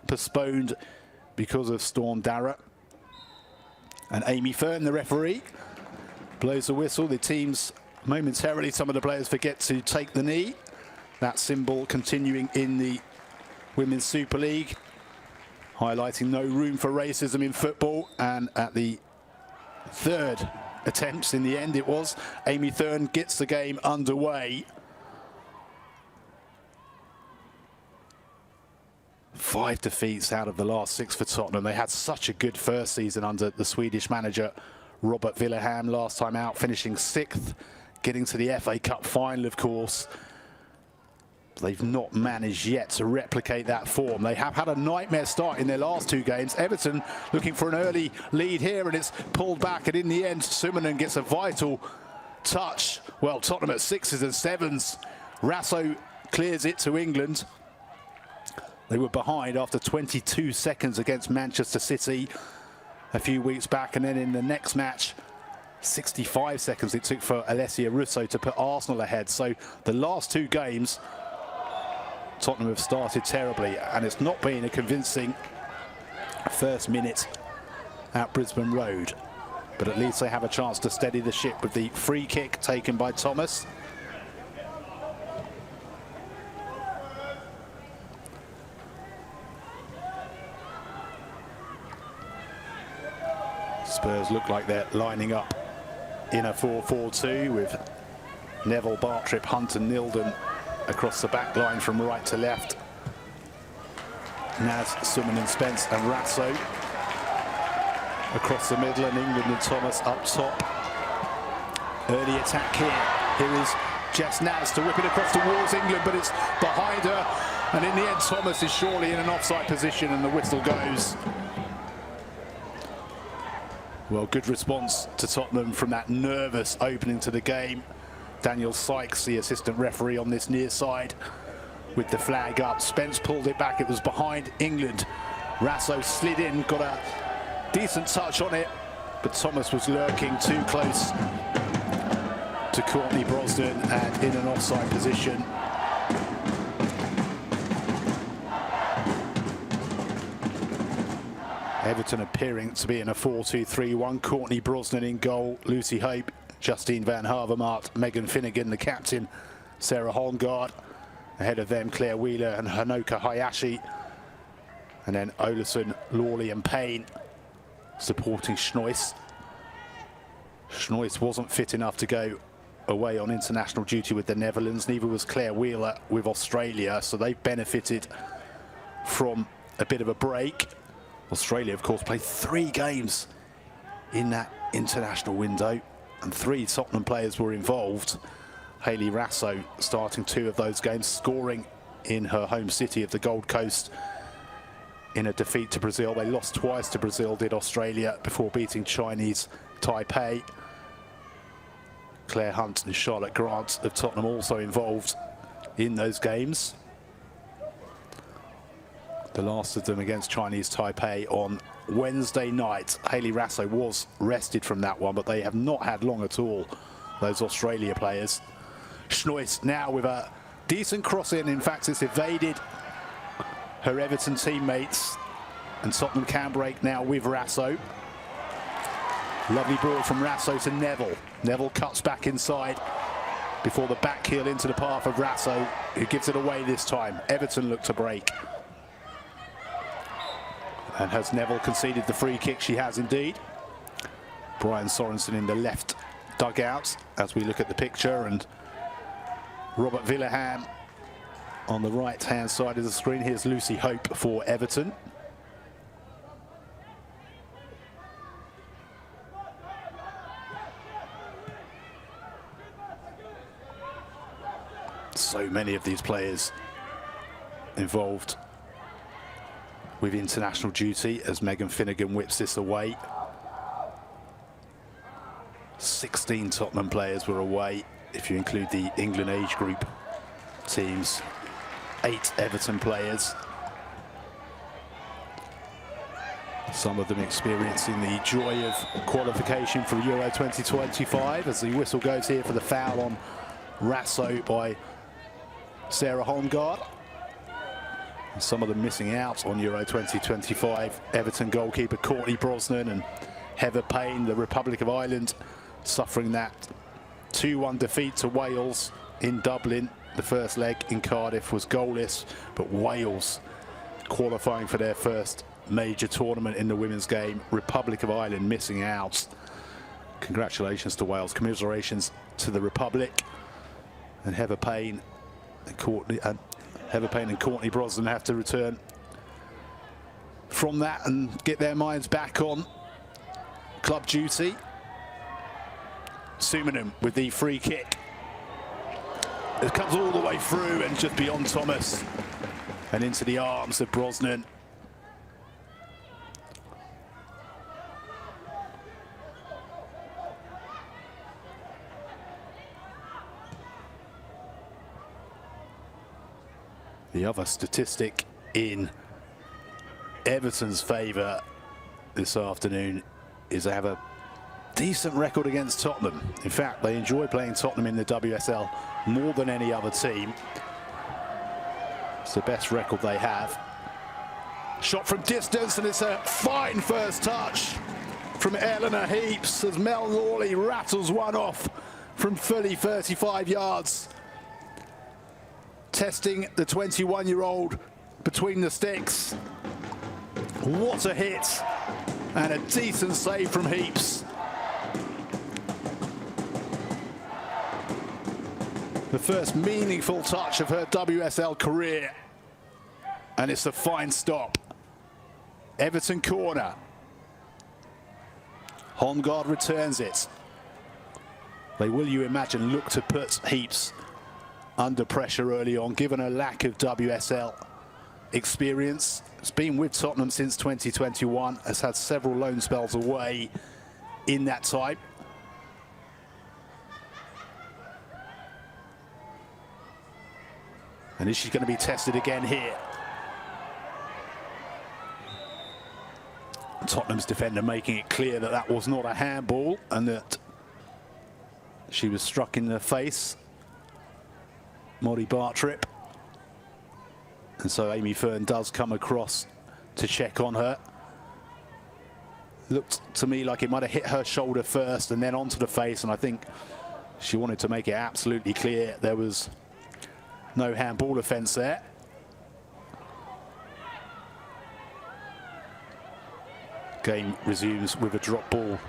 postponed because of Storm Darragh. And Amy Fern, the referee, blows the whistle. The teams momentarily, some of the players forget to take the knee. That symbol continuing in the Women's Super League, highlighting no room for racism in football. And at the third attempts, in the end it was, Amy Fern gets the game underway. 5 defeats out of the last 6 for Tottenham. They had such a good first season under the Swedish manager Robert Villeham, last time out finishing 6th, getting to the FA Cup final, of course. They've not managed yet to replicate that form. They have had a nightmare start in their last 2 games. Everton looking for an early lead here, and it's pulled back, and in the end Summanen gets a vital touch. Well, Tottenham at 6s and 7s. Rasso clears it to England. They were behind after 22 seconds against Manchester City a few weeks back, and then in the next match 65 seconds it took for Alessia Russo to put Arsenal ahead. So the last 2 games Tottenham have started terribly, and it's not been a convincing first minute at Brisbane Road, but at least they have a chance to steady the ship with the free kick taken by Thomas. Spurs look like they're lining up in a 4-4-2 with Neville, Bartrip, Hunt and Nilden across the back line from right to left. Naz, Summanen, Spence and Rasso across the middle, and England and Thomas up top. Early attack here. Here is Jess Naz to whip it across towards England, but it's behind her, and in the end Thomas is surely in an offside position and the whistle goes. Well, good response to Tottenham from that nervous opening to the game. Daniel Sykes, the assistant referee on this near side, with the flag up. Spence pulled it back, it was behind England. Rasso slid in, got a decent touch on it, but Thomas was lurking too close to Courtney Brosnan and in an offside position. Everton appearing to be in a 4-2-3-1. Courtney Brosnan in goal, Lucy Hope, Justine van Havermaet, Megan Finnegan, the captain, Sarah Holmgaard. Ahead of them, Claire Wheeler and Hanoka Hayashi. And then Olesen, Lawley and Payne supporting Schnois. Schnois wasn't fit enough to go away on international duty with the Netherlands. Neither was Claire Wheeler with Australia, so they've benefited from a bit of a break. Australia, of course, played 3 games in that international window, and 3 Tottenham players were involved. Hayley Rasso starting 2 of those games, scoring in her home city of the Gold Coast in a defeat to Brazil. They lost twice to Brazil, did Australia, before beating Chinese Taipei. Claire Hunt and Charlotte Grant of Tottenham also involved in those games. The last of them against Chinese Taipei on Wednesday night. Hayley Rasso was rested from that one, but they have not had long at all, those Australia players. Schnois now with a decent cross in fact it's evaded her Everton teammates, and Tottenham can break now with Rasso. Lovely ball from Rasso to Neville. Neville cuts back inside before the back heel into the path of Rasso, who gives it away this time. Everton look to break. And has Neville conceded the free kick? She has indeed. Brian Sorensen in the left dugout as we look at the picture, and Robert Villeham on the right-hand side of the screen. Here's Lucy Hope for Everton. So many of these players involved with international duty as Megan Finnegan whips this away. 16 Tottenham players were away, if you include the England age group teams. 8 Everton players. Some of them experiencing the joy of qualification for Euro 2025 as the whistle goes here for the foul on Rasso by Sarah Holmgaard. Some of them missing out on Euro 2025. Everton goalkeeper Courtney Brosnan and Heather Payne, the Republic of Ireland, suffering that 2-1 defeat to Wales in Dublin. The first leg in Cardiff was goalless, but Wales qualifying for their first major tournament in the women's game. Republic of Ireland missing out. Congratulations to Wales. Commiserations to the Republic. And Heather Payne and Courtney Brosnan have to return from that and get their minds back on club duty. Sumanen with the free kick. It comes all the way through and just beyond Thomas and into the arms of Brosnan. The other statistic in Everton's favour this afternoon is they have a decent record against Tottenham. In fact, they enjoy playing Tottenham in the WSL more than any other team. It's the best record they have. Shot from distance, and it's a fine first touch from Eleanor Heaps as Mel Lawley rattles one off from fully 35 yards. Testing the 21-year-old between the sticks. What a hit, and a decent save from Heaps. The first meaningful touch of her WSL career, and it's a fine stop. Everton corner. Holmgaard returns it. They will, you imagine, look to put Heaps under pressure early on, given a lack of WSL experience. It's been with Tottenham since 2021, has had several loan spells away in that time. And is she going to be tested again here? Tottenham's defender making it clear that that was not a handball and that she was struck in the face. Molly Bartrip. And so Amy Fern does come across to check on her. Looked to me like it might have hit her shoulder first and then onto the face, and I think she wanted to make it absolutely clear there was no handball offence there. Game resumes with a drop ball.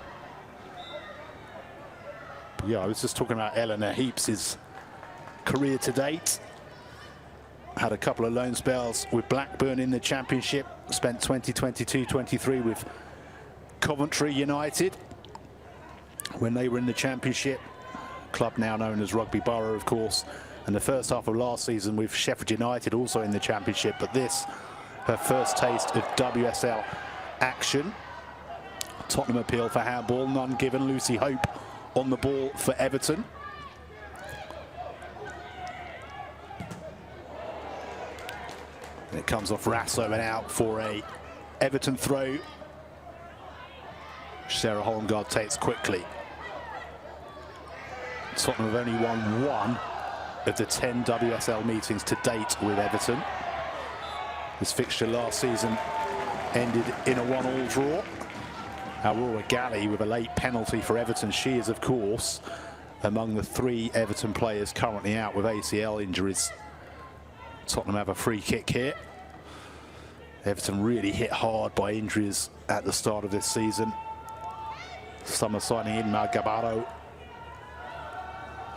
But yeah, I was just talking about Eleanor Heaps' career to date. Had a couple of loan spells with Blackburn in the Championship. Spent 2022-23 with Coventry United when they were in the Championship. Club now known as Rugby Borough, of course. And the first half of last season with Sheffield United also in the Championship. But this, her first taste of WSL action. Tottenham appeal for handball, none given. Lucy Hope on the ball for Everton. And it comes off Rasso and out for a Everton throw. Sarah Holmgaard takes quickly. Tottenham have only won one of the 10 WSL meetings to date with Everton. This fixture last season ended in a 1-1 draw. Aurora Galley with a late penalty for Everton. She is, of course, among the 3 Everton players currently out with ACL injuries. Tottenham have a free kick here. Everton really hit hard by injuries at the start of this season. Summer signing in Malgabaro,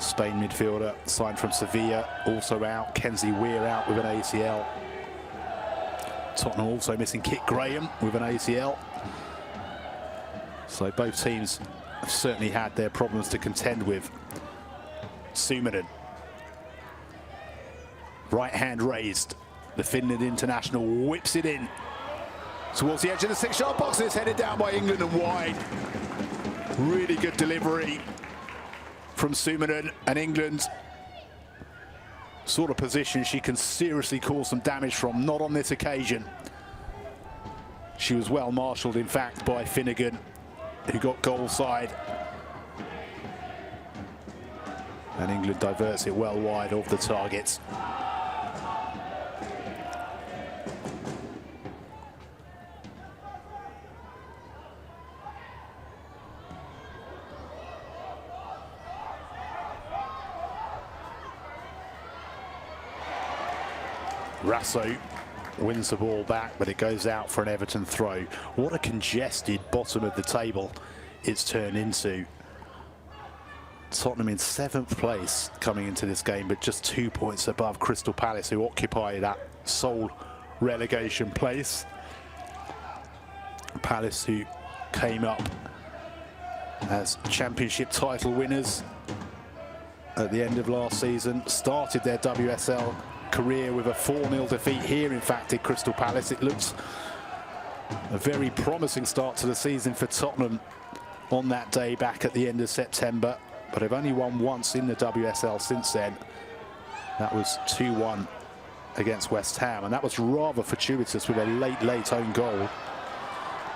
Spain midfielder, signed from Sevilla, also out. Kenzie Weir out with an ACL. Tottenham also missing Kit Graham with an ACL. So both teams have certainly had their problems to contend with. Sumanen. Right hand raised. The Finland international whips it in towards the edge of the 6-yard box, and it's headed down by England and wide. Really good delivery from Sumanen, and England sort of position she can seriously cause some damage from. Not on this occasion. She was well marshalled, in fact, by Finnegan, who got goal side. And England diverts it well wide of the target. Rasso wins the ball back, but it goes out for an Everton throw. What a congested bottom of the table it's turned into. Tottenham in 7th place coming into this game, but just 2 points above Crystal Palace, who occupy that sole relegation place. Palace, who came up as championship title winners at the end of last season, started their WSL career with a 4-0 defeat here, in fact, at Crystal Palace. It looks a very promising start to the season for Tottenham on that day back at the end of September, but they've only won once in the WSL since then. That was 2-1 against West Ham, and that was rather fortuitous with a late own goal.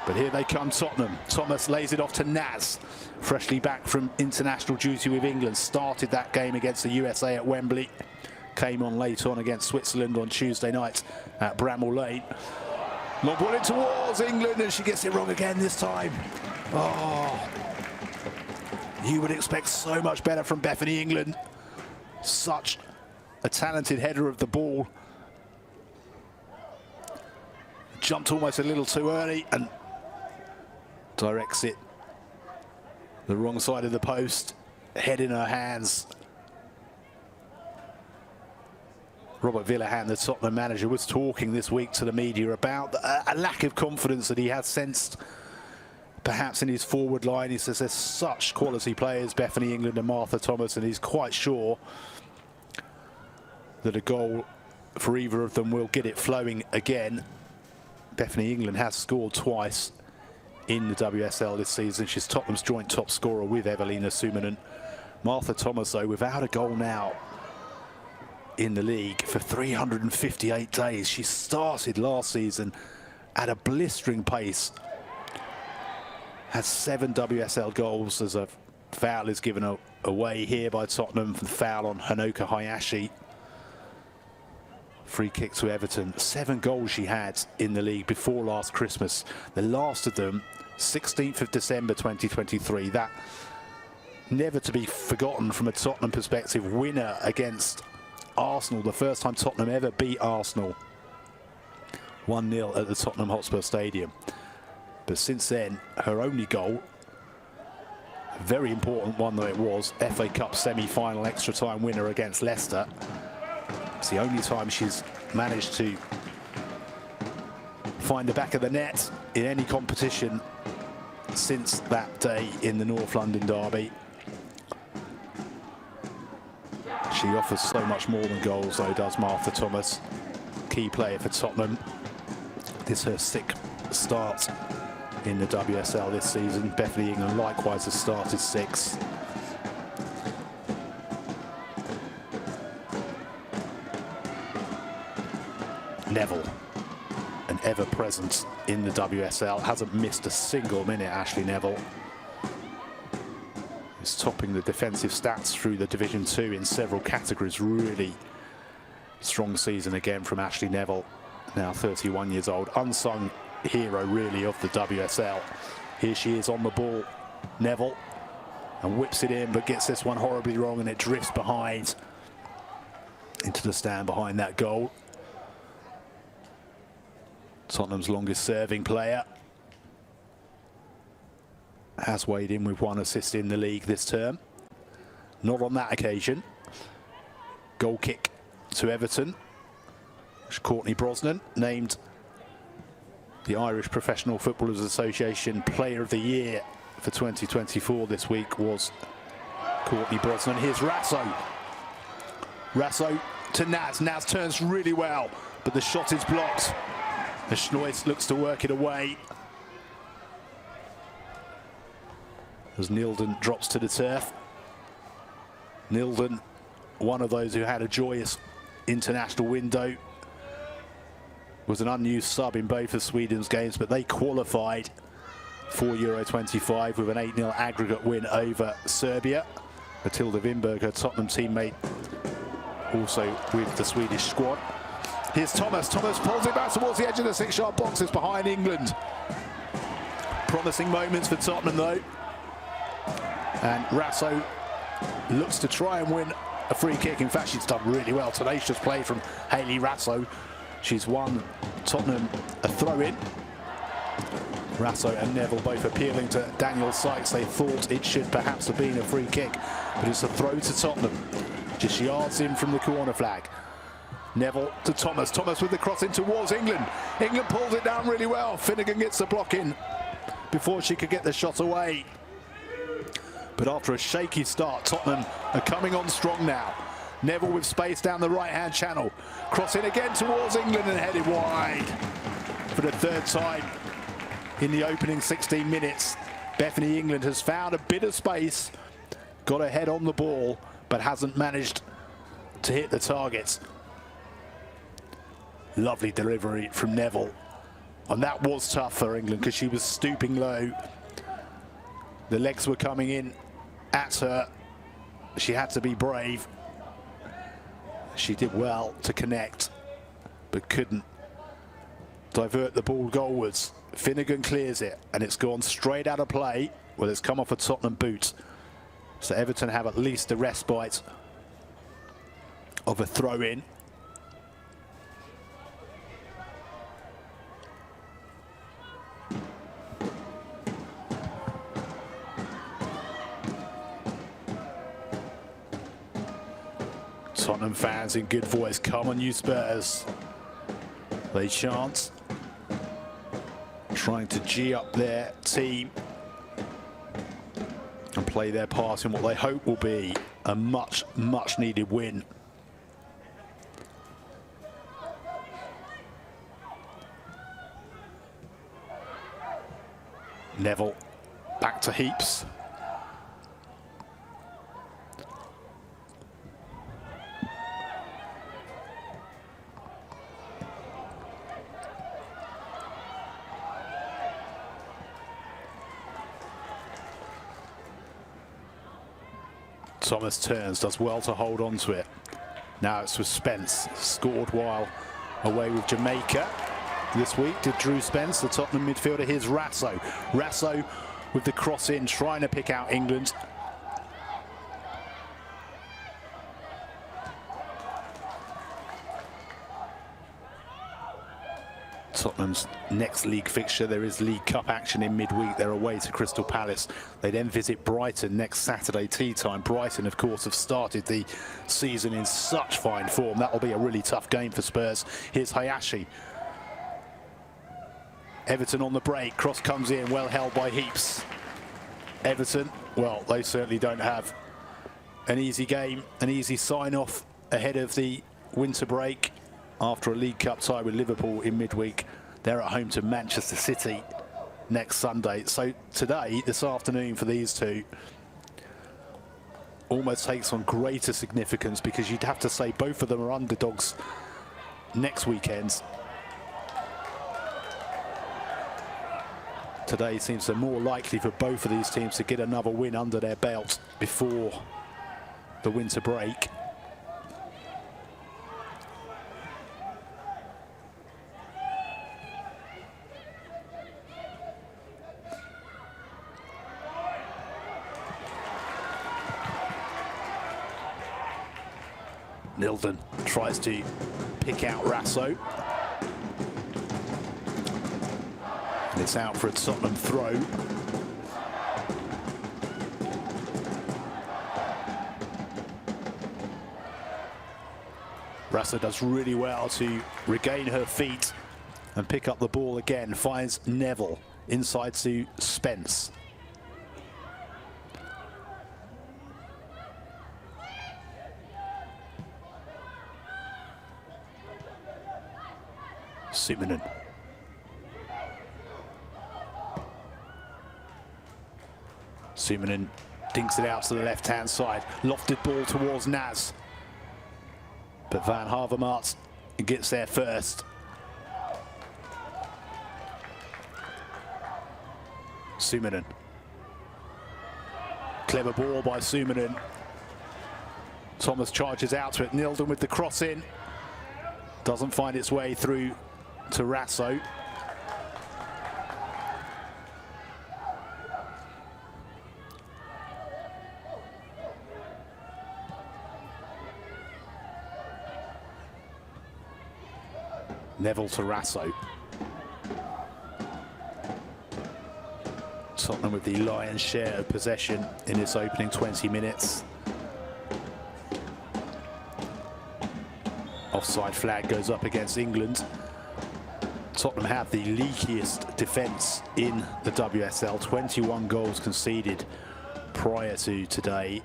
But here they come, Tottenham. Thomas lays it off to Naz, freshly back from international duty with England. Started that game against the USA at Wembley. Came on late on against Switzerland on Tuesday night at Bramall Lane. Long ball in towards England, and she gets it wrong again this time. Oh, you would expect so much better from Bethany England. Such a talented header of the ball. Jumped almost a little too early and directs it the wrong side of the post. Head in her hands. Robert Villahan, the Tottenham manager, was talking this week to the media about a lack of confidence that he has sensed perhaps in his forward line. He says there's such quality players, Bethany England and Martha Thomas, and he's quite sure that a goal for either of them will get it flowing again. Bethany England has scored twice in the WSL this season. She's Tottenham's joint top scorer with Evelina Suminen. Martha Thomas, though, without a goal now in the league for 358 days. She started last season at a blistering pace. Had 7 WSL goals as a foul is given away here by Tottenham. The foul on Hanoka Hayashi. Free kick to Everton. 7 goals she had in the league before last Christmas. The last of them, 16th of December 2023. That never to be forgotten from a Tottenham perspective. Winner against Arsenal, the first time Tottenham ever beat Arsenal. 1-0 at the Tottenham Hotspur Stadium. But since then, her only goal, a very important one though it was, FA Cup semi-final extra time winner against Leicester. It's the only time she's managed to find the back of the net in any competition since that day in the North London derby. She offers so much more than goals, though, does Martha Thomas. Key player for Tottenham. This is her 6th start in the WSL this season. Bethany England likewise has started 6. Neville, an ever-present in the WSL, hasn't missed a single minute, Ashley Neville. Is topping the defensive stats through the Division 2 in several categories. Really strong season again from Ashley Neville, now 31 years old. Unsung hero, really, of the WSL. Here she is on the ball, Neville, and whips it in, but gets this one horribly wrong, and it drifts behind into the stand behind that goal. Tottenham's longest serving player has weighed in with 1 assist in the league this term. Not on that occasion. Goal kick to Everton. Courtney Brosnan, named the Irish Professional Footballers Association Player of the Year for 2024 this week, was Courtney Brosnan. Here's Rasso. Rasso to Naz. Naz turns really well, but the shot is blocked. The Schnois looks to work it away as Nilden drops to the turf. Nilden, one of those who had a joyous international window, was an unused sub in both of Sweden's games, but they qualified for Euro 25 with an 8-0 aggregate win over Serbia. Matilda Wimberg, her Tottenham teammate, also with the Swedish squad. Here's Thomas. Thomas pulls it back towards the edge of the 6-yard box. It's behind England. Promising moments for Tottenham, though. And Rasso looks to try and win a free kick. In fact, she's done really well. Tenacious play from Hayley Rasso. She's won Tottenham a throw-in. Rasso and Neville both appealing to Daniel Sykes. They thought it should perhaps have been a free kick, but it's a throw to Tottenham. Just yards in from the corner flag. Neville to Thomas. Thomas with the cross in towards England. England pulls it down really well. Finnegan gets the block in before she could get the shot away. But after a shaky start, Tottenham are coming on strong now. Neville with space down the right-hand channel. Cross in again towards England and headed wide. For the third time in the opening 16 minutes, Bethany England has found a bit of space, got a head on the ball, but hasn't managed to hit the targets. Lovely delivery from Neville. And that was tough for England because she was stooping low. The legs were coming in at her. She had to be brave. She did well to connect, but couldn't divert the ball goalwards. Finnegan clears it, and it's gone straight out of play. Well, it's come off a Tottenham boot. So Everton have at least a respite of a throw-in. Tottenham fans in good voice, come on you Spurs. They chant, trying to G up their team and play their part in what they hope will be a much needed win. Neville back to Heaps. Thomas turns, does well to hold on to it. Now it's with Spence, scored while away with Jamaica this week. Did Drew Spence, the Tottenham midfielder. Here's Rasso. Rasso with the cross in, trying to pick out England. Tottenham's next league fixture, there is League Cup action in midweek. They're away to Crystal Palace. They then visit Brighton next Saturday tea time. Brighton, of course, have started the season in such fine form. That will be a really tough game for Spurs. Here's Hayashi. Everton on the break. Cross comes in, well held by Heaps. Everton, well, they certainly don't have an easy game, an easy sign-off ahead of the winter break. After a League Cup tie with Liverpool in midweek, they're at home to Manchester City next Sunday. So today, this afternoon for these two, almost takes on greater significance because you'd have to say both of them are underdogs next weekend. Today seems more likely for both of these teams to get another win under their belt before the winter break. Nilden tries to pick out Rasso. And it's out for a Tottenham throw. Rasso does really well to regain her feet and pick up the ball again. Finds Neville inside to Spence. Sumanen. Sumanen dinks it out to the left-hand side. Lofted ball towards Naz. But Van Havermaet gets there first. Sumanen. Clever ball by Sumanen. Thomas charges out to it. Nilden with the cross in. Doesn't find its way through to Rasso. Neville to Rasso. Tottenham with the lion's share of possession in its opening 20 minutes. Offside flag goes up against England. Tottenham have the leakiest defence in the WSL. 21 goals conceded prior to today,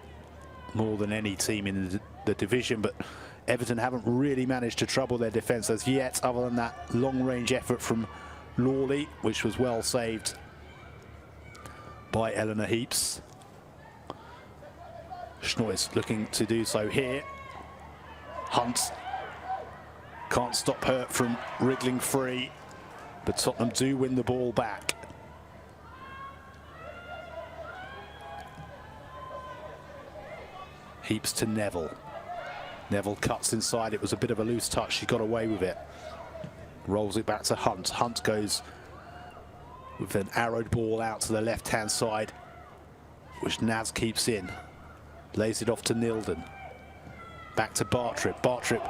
more than any team in the division, but Everton haven't really managed to trouble their defence as yet, other than that long-range effort from Lawley, which was well saved by Eleanor Heaps. Schnois looking to do so here. Hunt can't stop her from wriggling free, but Tottenham do win the ball back. Heaps to Neville. Neville cuts inside. It was a bit of a loose touch. She got away with it. Rolls it back to Hunt. Hunt goes with an arrowed ball out to the left-hand side, which Naz keeps in. Lays it off to Nilden. Back to Bartrip. Bartrip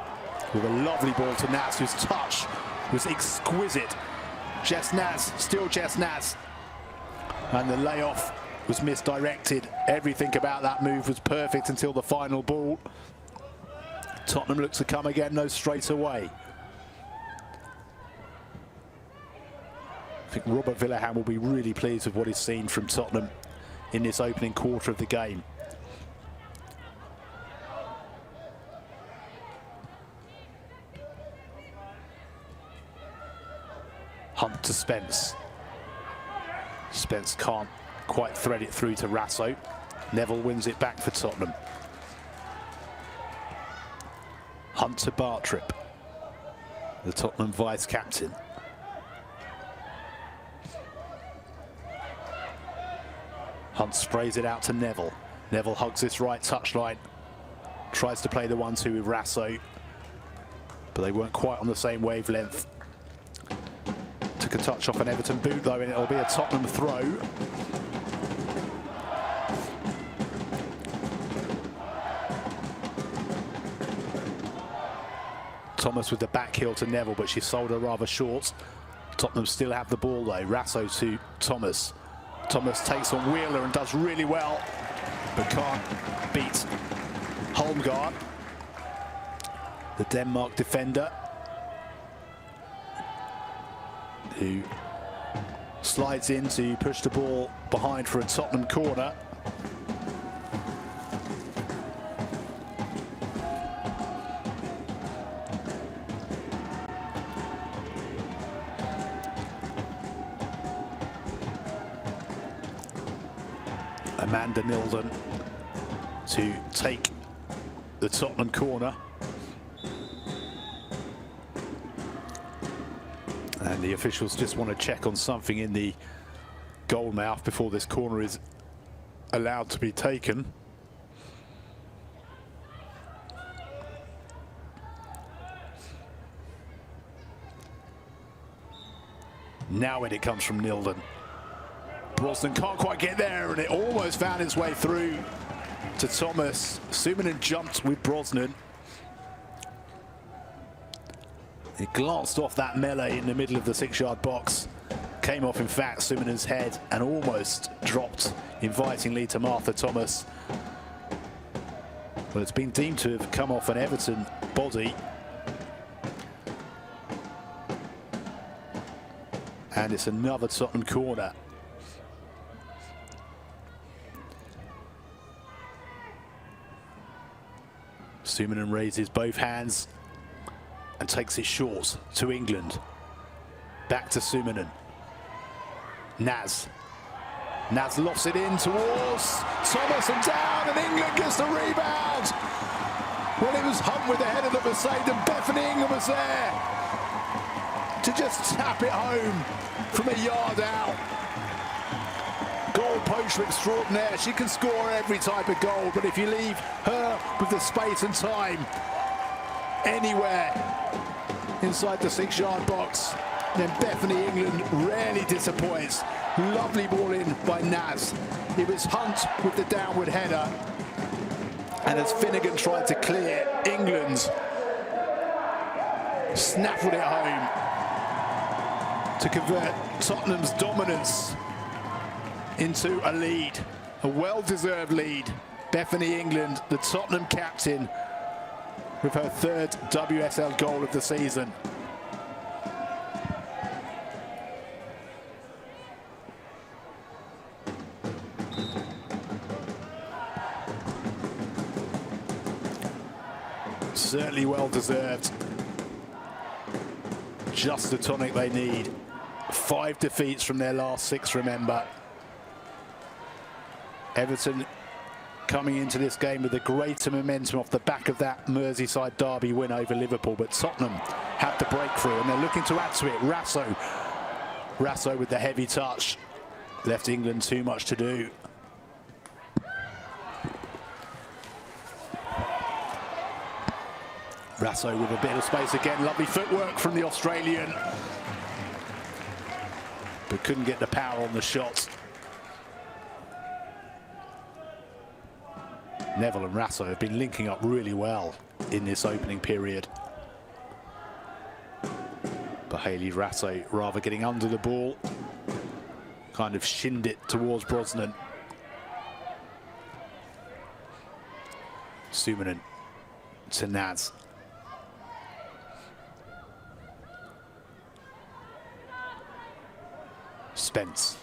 with a lovely ball to Naz, whose touch was exquisite. Jess Naz, still Jess Naz. And the layoff was misdirected. Everything about that move was perfect until the final ball. Tottenham looks to come again, though, straight away. I think Robert Villaham will be really pleased with what he's seen from Tottenham in this opening quarter of the game. Hunt to Spence. Spence can't quite thread it through to Rasso. Neville wins it back for Tottenham. Hunt to Bartrip, the Tottenham vice-captain. Hunt sprays it out to Neville. Neville hugs this right touchline. Tries to play the 1-2 with Rasso, but they weren't quite on the same wavelength. Took a touch off an Everton boot, though, and it'll be a Tottenham throw. Thomas with the back heel to Neville, but she sold her rather short. Tottenham still have the ball, though. Rasso to Thomas. Thomas takes on Wheeler and does really well, but can't beat Holmgaard, the Denmark defender, who slides in to push the ball behind for a Tottenham corner. Amanda Nilden to take the Tottenham corner. And the officials just want to check on something in the goal mouth before this corner is allowed to be taken. Now when it comes from Nilden. Brosnan can't quite get there, and it almost found its way through to Thomas. Suominen jumped with Brosnan. It glanced off that melee in the middle of the 6-yard box. Came off, in fact, Suominen's head and almost dropped invitingly to Martha Thomas. Well, it's been deemed to have come off an Everton body. And it's another Tottenham corner. Suominen raises both hands and takes it short to England. Back to Suominen. Naz. Naz lofts it in towards Thomas and down, and England gets the rebound. Well, it was Hunt with the header that was saved, and Bethany England was there to just tap it home from a yard out. Goal poacher extraordinaire. She can score every type of goal, but if you leave her with the space and time anywhere inside the 6-yard box, then Bethany England rarely disappoints. Lovely ball in by Naz. It was Hunt with the downward header, and as Finnegan tried to clear, England snaffled it home. to convert Tottenham's dominance into a lead, a well-deserved lead. Bethany England, the Tottenham captain, with her third WSL goal of the season. Certainly well-deserved. Just the tonic they need. 5 defeats from their last 6, remember. Everton coming into this game with a greater momentum off the back of that Merseyside derby win over Liverpool, but Tottenham had the breakthrough and they're looking to add to it. Rasso with the heavy touch. Left England too much to do. Rasso with a bit of space again. Lovely footwork from the Australian, but couldn't get the power on the shot. Neville and Rasso have been linking up really well in this opening period. But Hayley Rasso rather getting under the ball, kind of shinned it towards Brosnan. Suominen to Naz. Spence.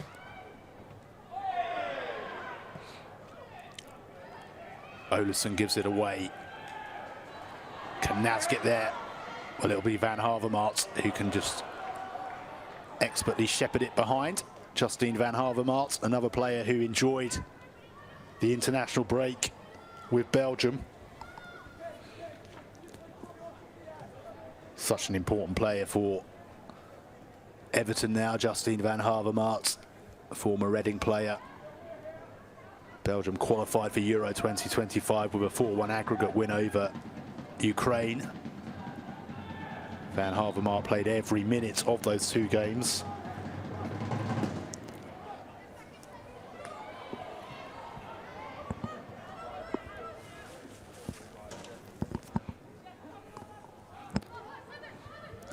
Olesen gives it away. Can Naz get there? Well, it'll be Van Havermaet who can just expertly shepherd it behind. Justine Van Havermaet, another player who enjoyed the international break with Belgium. Such an important player for Everton now. Justine Van Havermaet, a former Reading player. Belgium qualified for Euro 2025 with a 4-1 aggregate win over Ukraine. Van Havermaet played every minute of those 2 games.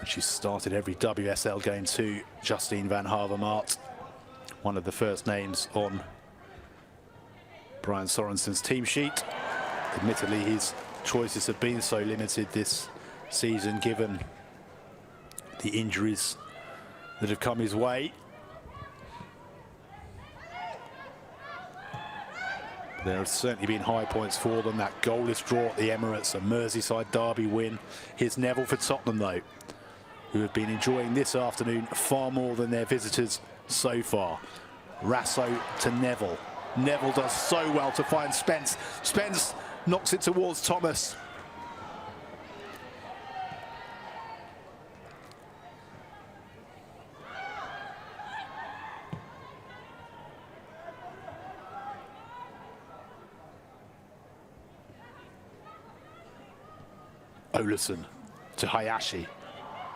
She started every WSL game too, Justine Van Havermaet, one of the first names on Brian Sorensen's team sheet. Admittedly, his choices have been so limited this season given the injuries that have come his way. There have certainly been high points for them. That goalless draw at the Emirates, a Merseyside derby win. Here's Neville for Tottenham though, who have been enjoying this afternoon far more than their visitors so far. Rasso to Neville. Neville does so well to find Spence. Spence knocks it towards Thomas. Olesen to Hayashi.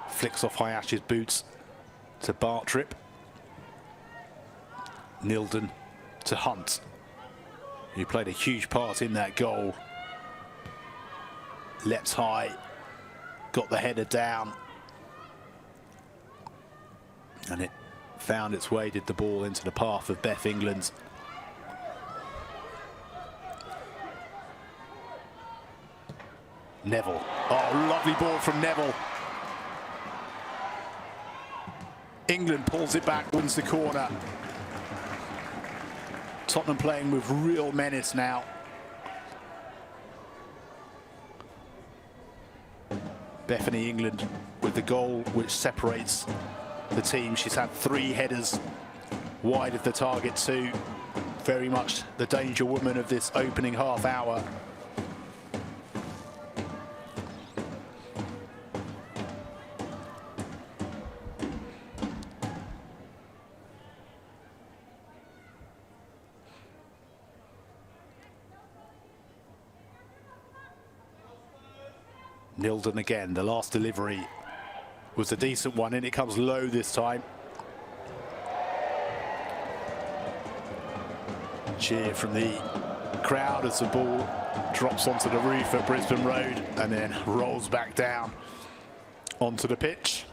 Flicks off Hayashi's boots to Bartrip. Nilden to Hunt, who played a huge part in that goal. Leapt high, got the header down, and it found its way, did the ball, into the path of Beth England. Neville. Oh, lovely ball from Neville. England pulls it back, wins the corner. Tottenham playing with real menace now. Bethany England with the goal which separates the team. She's had 3 headers wide of the target too. Very much the danger woman of this opening half hour. Nilden again, the last delivery was a decent one, and it comes low this time. Cheer from the crowd as the ball drops onto the roof at Brisbane Road and then rolls back down onto the pitch.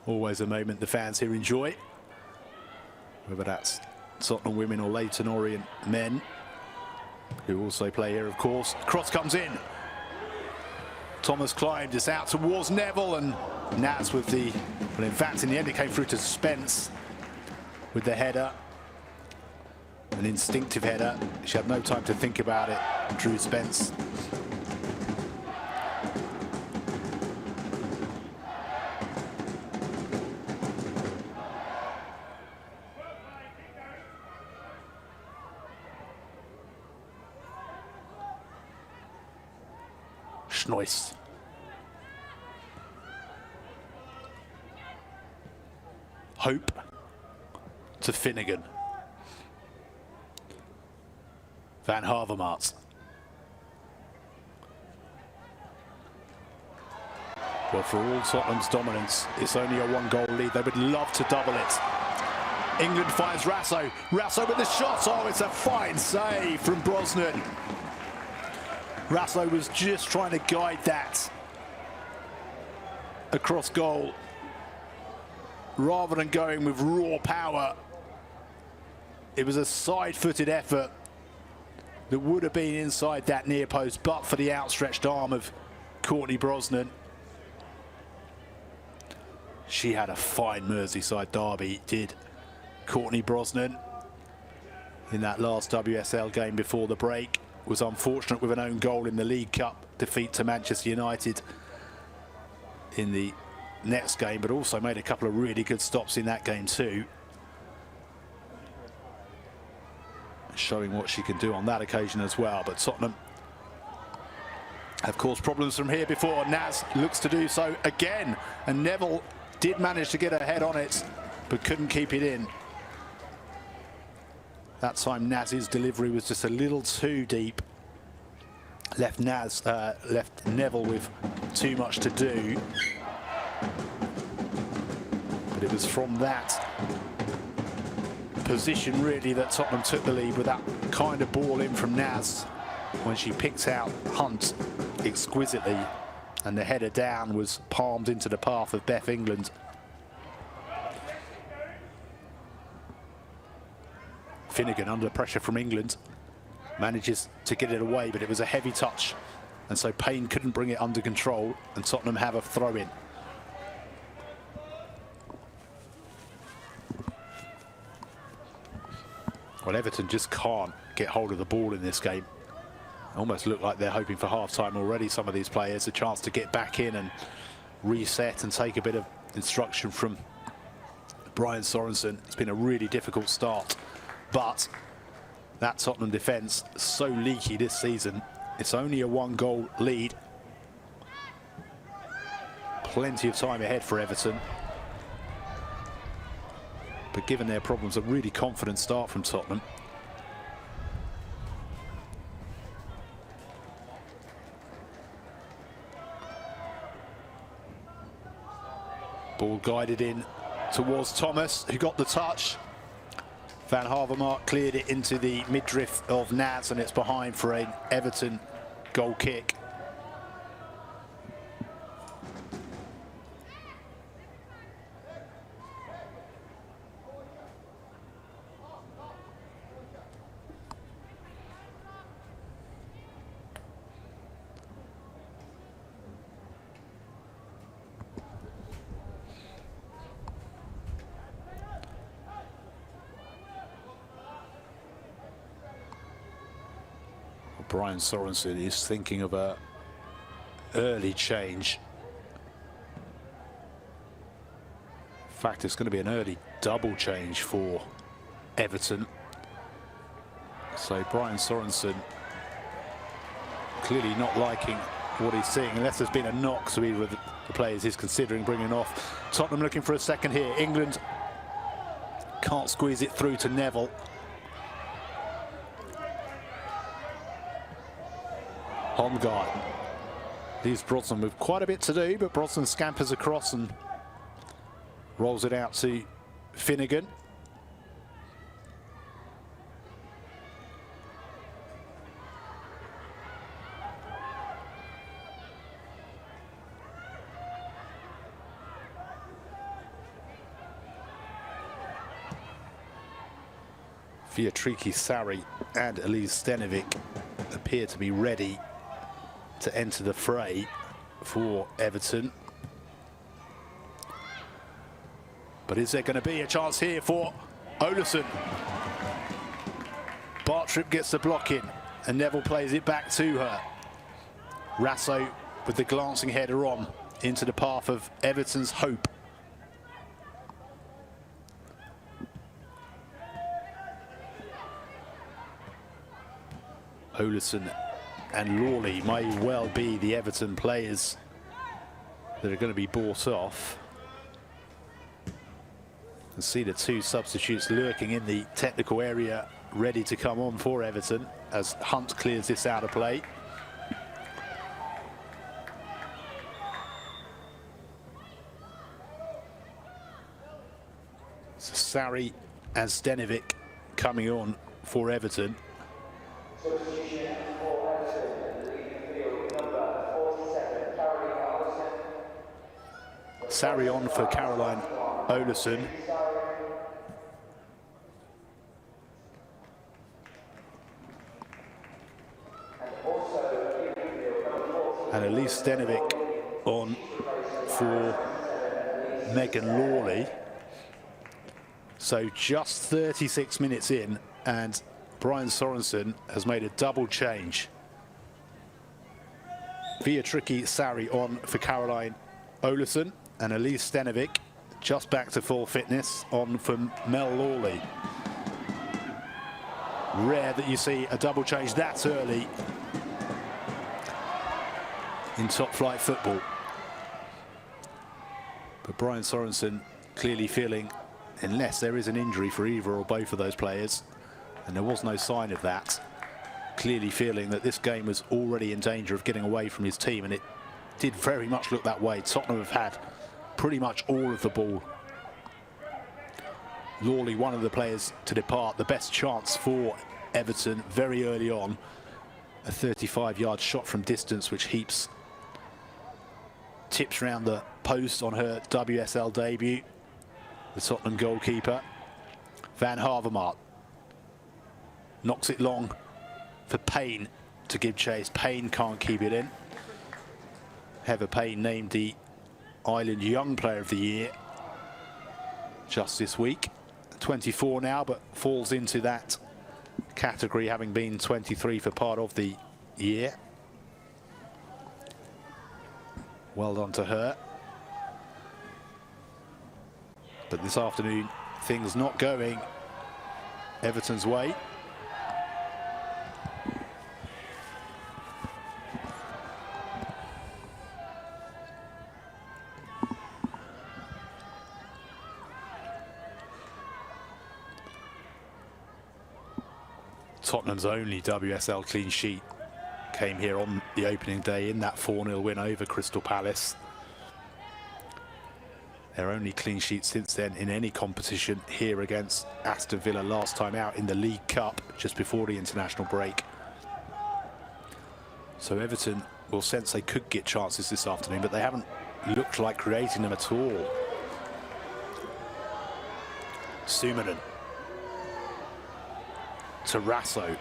Always a moment the fans here enjoy, whether that's Tottenham women or Leyton Orient men, who also play here, of course. Cross comes in. Thomas climbed this out towards Neville, and Naz with the, well, in fact, in the end it came through to Spence with the header. An instinctive header. She had no time to think about it. Drew Spence. Schnois. Hope to Finnegan. Van Havermaet. Well, for all Tottenham's dominance, it's only a one-goal lead. They would love to double it. England finds Rasso. Rasso with the shot. Oh, it's a fine save from Brosnan. Rasso was just trying to guide that across goal rather than going with raw power. It was a side-footed effort that would have been inside that near post, but for the outstretched arm of Courtney Brosnan. She had a fine Merseyside derby, did Courtney Brosnan, in that last WSL game before the break. Was unfortunate with an own goal in the League Cup defeat to Manchester United in the next game, but also made a couple of really good stops in that game too, showing what she can do on that occasion as well. But Tottenham have caused problems from here before. Naz looks to do so again, and Neville did manage to get her head on it but couldn't keep it in. That time Naz's delivery was just a little too deep, left Neville with too much to do. But it was from that position really that Tottenham took the lead, with that kind of ball in from Naz when she picked out Hunt exquisitely, and the header down was palmed into the path of Beth England. Finnegan, under pressure from England, manages to get it away, but it was a heavy touch, and so Payne couldn't bring it under control, and Tottenham have a throw-in. Well, Everton just can't get hold of the ball in this game. Almost look like they're hoping for half-time already, some of these players, a chance to get back in and reset and take a bit of instruction from Brian Sorensen. It's been a really difficult start, but that Tottenham defence, so leaky this season. It's only a one-goal lead. Plenty of time ahead for Everton. But given their problems, a really confident start from Tottenham. Ball guided in towards Thomas, who got the touch. Van Havermaet cleared it into the midriff of Naz, and it's behind for an Everton goal kick. Brian Sorensen is thinking of a early change. In fact, it's going to be an early double change for Everton. So Brian Sorensen clearly not liking what he's seeing, unless there's been a knock to either of the players he's considering bringing off. Tottenham looking for a second here. England can't squeeze it through to Neville. Holmgard leaves Brosnan with quite a bit to do, but Brosnan scampers across and rolls it out to Finnegan. Beatrice Sarri and Elise Stenovic appear to be ready to enter the fray for Everton. But is there going to be a chance here for Olesen? Bartrip gets the block in and Neville plays it back to her. Rasso with the glancing header on into the path of Everton's hope. Olesen and Lawley may well be the Everton players that are going to be bought off. And see the two substitutes lurking in the technical area, ready to come on for Everton as Hunt clears this out of play. So Sarri and Stenovic coming on for Everton. Sarri on for Caroline Olesen. And Elise Stenovic on for Megan Lawley. So just 36 minutes in, and Brian Sorensen has made a double change. Beatrice Sarri on for Caroline Olesen, and Elise Stenovic just back to full fitness on for Mel Lawley. Rare that you see a double change that early in top flight football. But Brian Sorensen clearly feeling, unless there is an injury for either or both of those players, and there was no sign of that, clearly feeling that this game was already in danger of getting away from his team, and it did very much look that way. Tottenham have had pretty much all of the ball. Lawley, one of the players to depart, the best chance for Everton very early on. A 35-yard shot from distance, which Heaps tips round the post on her WSL debut. The Tottenham goalkeeper, Van Havermaet, knocks it long for Payne to give chase. Payne can't keep it in. Heather Payne named the Ireland Young Player of the Year just this week. 24 now, but falls into that category, having been 23 for part of the year. Well done to her. But this afternoon, things not going Everton's way. Tottenham's only WSL clean sheet came here on the opening day in that 4-0 win over Crystal Palace. Their only clean sheet since then in any competition here against Aston Villa last time out in the League Cup just before the international break. So Everton will sense they could get chances this afternoon, but they haven't looked like creating them at all. Sumanen to Rasso.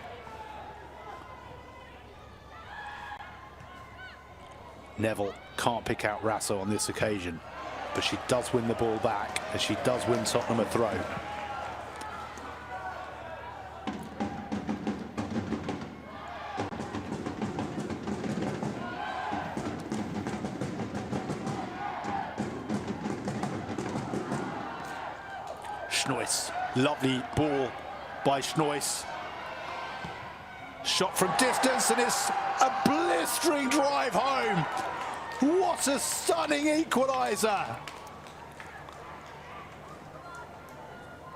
Neville can't pick out Rasso on this occasion, but she does win the ball back, and she does win Tottenham a throw. Schnois, lovely ball by Schnois. Shot from distance, and it's a blistering drive home. What a stunning equaliser.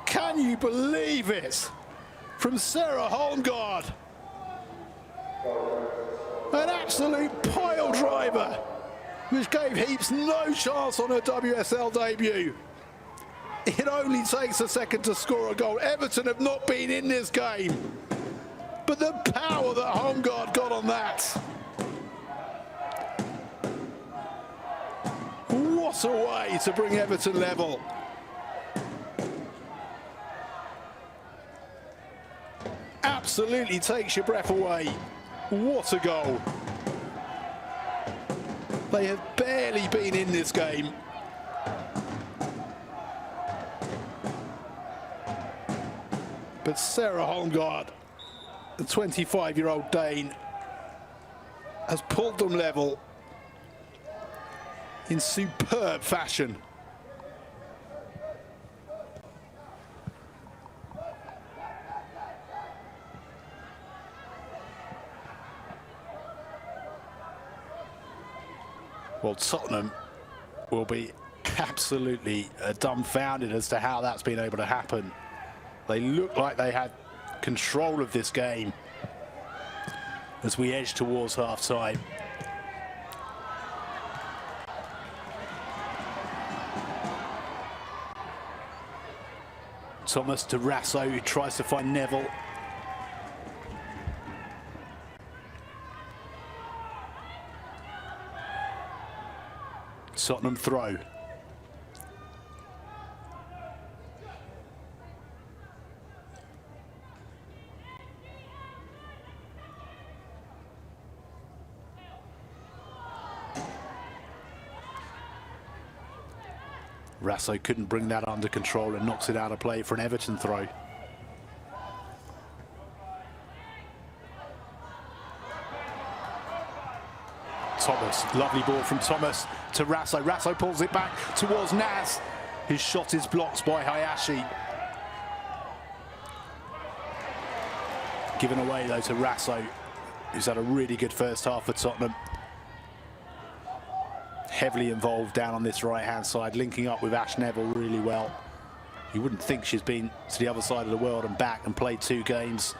Can you believe it? From Sarah Holmgaard. An absolute pile driver, which gave Heaps no chance on her WSL debut. It only takes a second to score a goal. Everton have not been in this game, but the power that Holmgaard got on that. What a way to bring Everton level. absolutely takes your breath away. What a goal. They have barely been in this game. But Sarah Holmgaard, the 25-year-old Dane, has pulled them level in superb fashion. Well, Tottenham will be absolutely dumbfounded as to how that's been able to happen. They look like they had control of this game as we edge towards half-time. Thomas to Rasso, who tries to find Neville. Tottenham throw. Rasso couldn't bring that under control and knocks it out of play for an Everton throw. Thomas, lovely ball from Thomas to Rasso. Rasso pulls it back towards Naz. His shot is blocked by Hayashi. Given away though to Rasso, who's had a really good first half for Tottenham. Heavily involved down on this right-hand side, linking up with Ash Neville really well. You wouldn't think she's been to the other side of the world and back and played 2 games.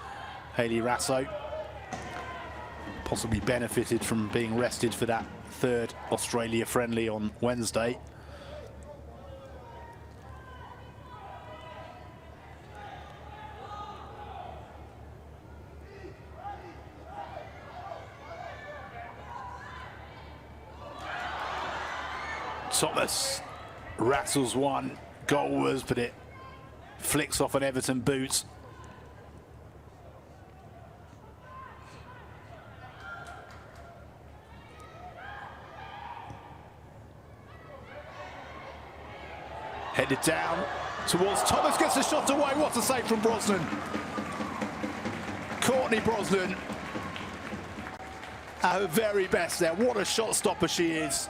Hayley Rasso possibly benefited from being rested for that 3rd Australia friendly on Wednesday. Thomas rattles one, goalwards, but it flicks off an Everton boot. Headed down towards Thomas, gets the shot away. What a save from Brosnan. Courtney Brosnan at her very best there. What a shot stopper she is.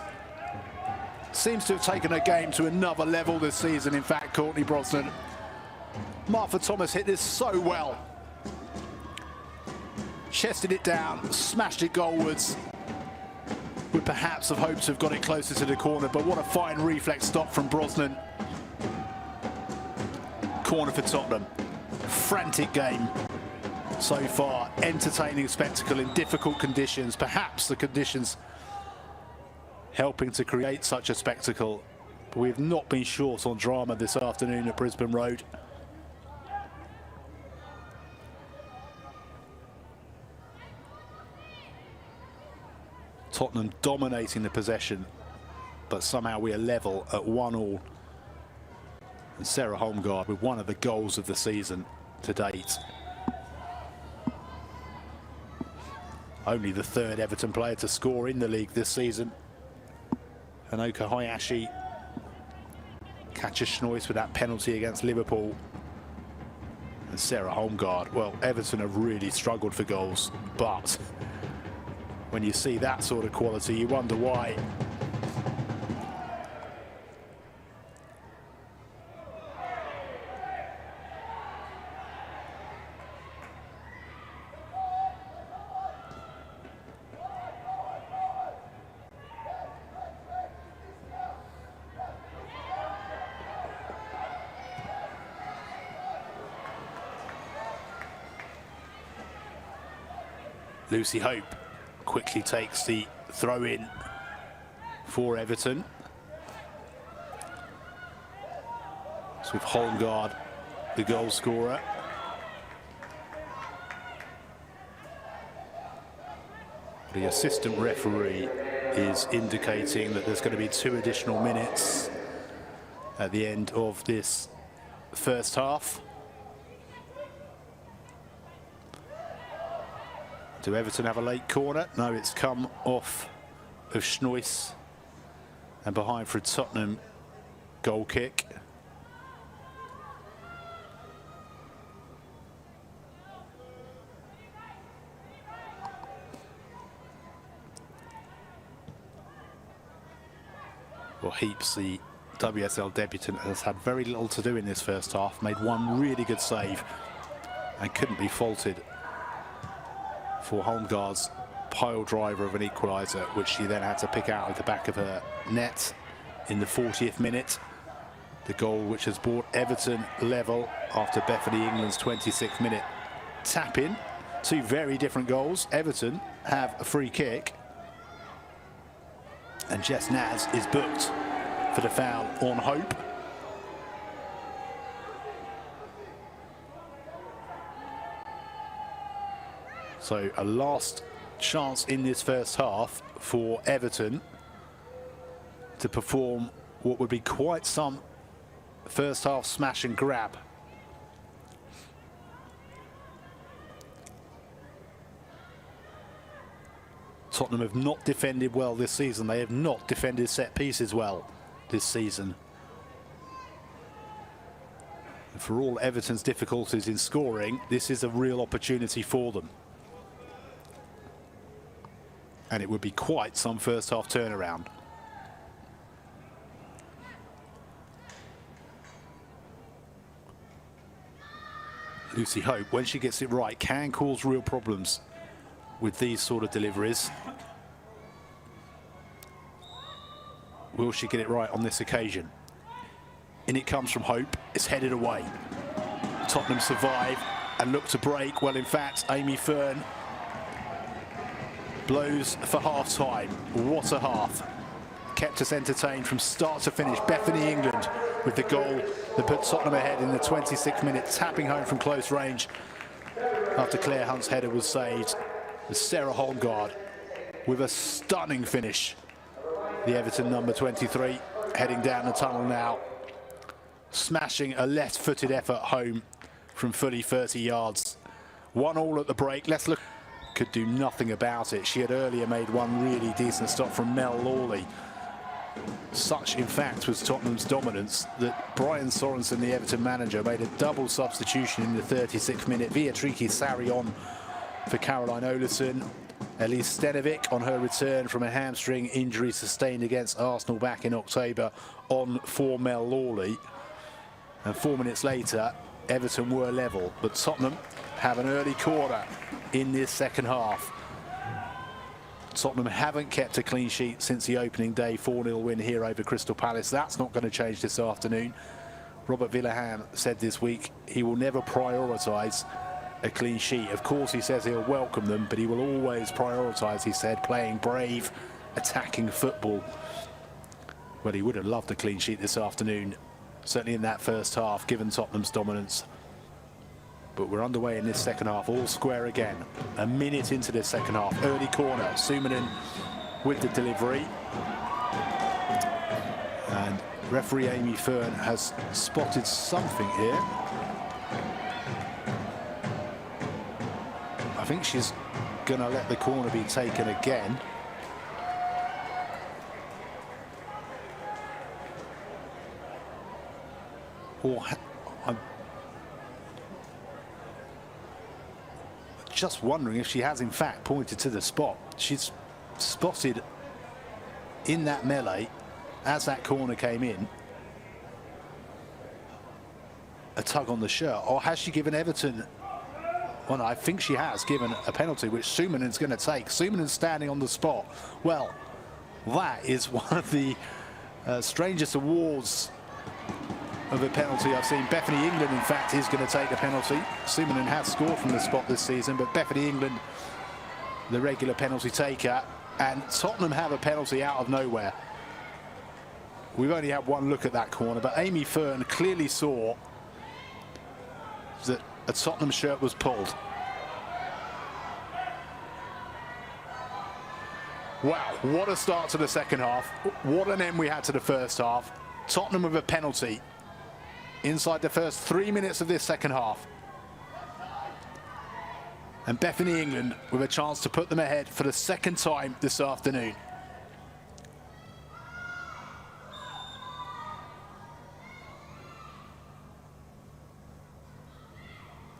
Seems to have taken her game to another level this season, in fact, Courtney Brosnan. Martha Thomas hit this so well. Chested it down, smashed it goalwards. Would perhaps have hoped to have got it closer to the corner, but what a fine reflex stop from Brosnan. Corner for Tottenham. Frantic game so far. Entertaining spectacle in difficult conditions. Perhaps the conditions helping to create such a spectacle. But we've not been short on drama this afternoon at Brisbane Road. Tottenham dominating the possession, but somehow we are level at 1-1. And Sarah Holmgaard with one of the goals of the season to date. Only the 3rd Everton player to score in the league this season. Anoka Hayashi catches Schnois with that penalty against Liverpool. And Sarah Holmgaard, well, Everton have really struggled for goals, but when you see that sort of quality, you wonder why. Lucy Hope quickly takes the throw in for Everton. So with Holmgaard, the goal scorer. The assistant referee is indicating that there's going to be 2 additional minutes at the end of this first half. Do Everton have a late corner? No, it's come off of Schnois and behind for a Tottenham goal kick. Well, Heaps, the WSL debutant, has had very little to do in this first half. Made one really good save and couldn't be faulted for Holmgaard's pile driver of an equaliser, which she then had to pick out at the back of her net in the 40th minute. The goal which has brought Everton level after Bethany England's 26th minute tap-in. Two very different goals. Everton have a free kick, and Jess Naz is booked for the foul on Hope. So a last chance in this first half for Everton to perform what would be quite some first half smash and grab. Tottenham have not defended well this season. They have not defended set pieces well this season. And for all Everton's difficulties in scoring, this is a real opportunity for them. And it would be quite some first half turnaround. Lucy Hope, when she gets it right, can cause real problems with these sort of deliveries. Will she get it right on this occasion? In it comes from Hope. It's headed away. Tottenham survive and look to break. Well, in fact, Amy Fern blows for half-time. What a half. Kept us entertained from start to finish. Bethany England with the goal that put Tottenham ahead in the 26th minute, tapping home from close range after Claire Hunt's header was saved. With Sarah Holmgaard with a stunning finish. The Everton number 23 heading down the tunnel now, smashing a left-footed effort home from fully 30 yards. 1-1 at the break. Let's look. Could do nothing about it. She had earlier made one really decent stop from Mel Lawley. Such, in fact, was Tottenham's dominance that Brian Sorensen, the Everton manager, made a double substitution in the 36th minute. Beatrice Sarri on for Caroline Olesen. Elise Stenovic on her return from a hamstring injury sustained against Arsenal back in October on for Mel Lawley. And 4 minutes later, Everton were level, but Tottenham have an early corner in this second half. Tottenham haven't kept a clean sheet since the opening day 4-0 win here over Crystal Palace. That's not going to change this afternoon. Robert Villeham said this week he will never prioritise a clean sheet. Of course, he says he'll welcome them, but he will always prioritise, he said, playing brave, attacking football. Well, he would have loved a clean sheet this afternoon, certainly in that first half, given Tottenham's dominance. But we're underway in this second half, all square again. A minute into this second half, early corner. Suominen with the delivery. And referee Amy Fern has spotted something here. I think she's going to let the corner be taken again. Or I'm just wondering if she has in fact pointed to the spot. She's spotted in that melee as that corner came in a tug on the shirt, or has she given Everton? Well, no, I think she has given a penalty, which Suominen's going to take. Suominen's standing on the spot. Well, that is one of the strangest awards of a penalty I've seen. Bethany England, in fact, is going to take the penalty. Suominen has scored from the spot this season, but Bethany England, the regular penalty taker, and Tottenham have a penalty out of nowhere. We've only had one look at that corner, but Amy Fern clearly saw that a Tottenham shirt was pulled. Wow, what a start to the second half. What an end we had to the first half. Tottenham with a penalty inside the first 3 minutes of this second half. And Bethany England with a chance to put them ahead for the second time this afternoon.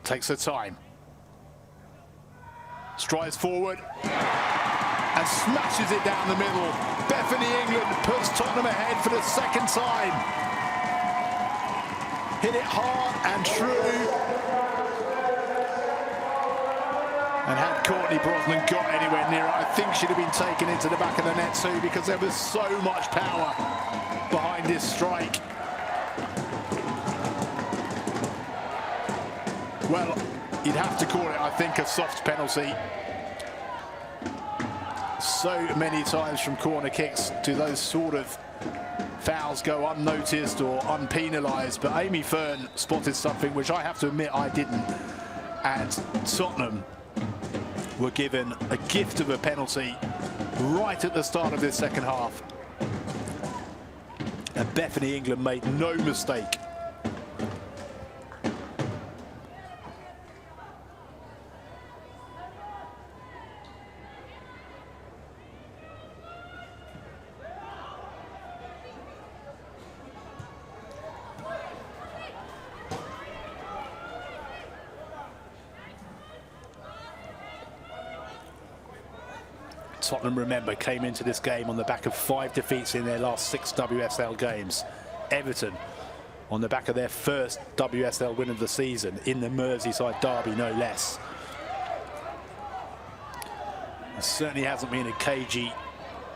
Takes her time. Strides forward and smashes it down the middle. Bethany England puts Tottenham ahead for the second time. Hit it hard and true. And had Courtney Brosnan got anywhere near it, I think she'd have been taken into the back of the net too, because there was so much power behind this strike. Well, you'd have to call it, I think, a soft penalty. So many times from corner kicks do those sort of fouls go unnoticed or unpenalised, but Amy Fern spotted something which I have to admit I didn't, and Tottenham were given a gift of a penalty right at the start of this second half. And Bethany England made no mistake. Tottenham, remember, came into this game on the back of 5 defeats in their last 6 WSL games. Everton on the back of their first WSL win of the season in the Merseyside derby, no less. It certainly hasn't been a cagey,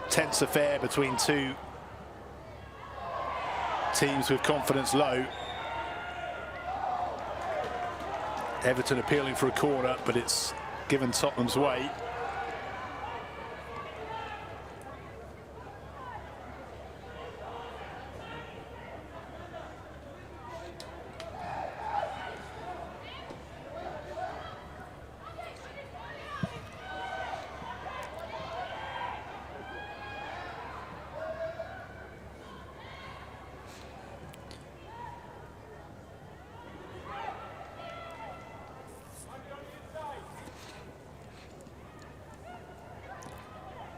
tense affair between two teams with confidence low. Everton appealing for a corner, but it's given Tottenham's way.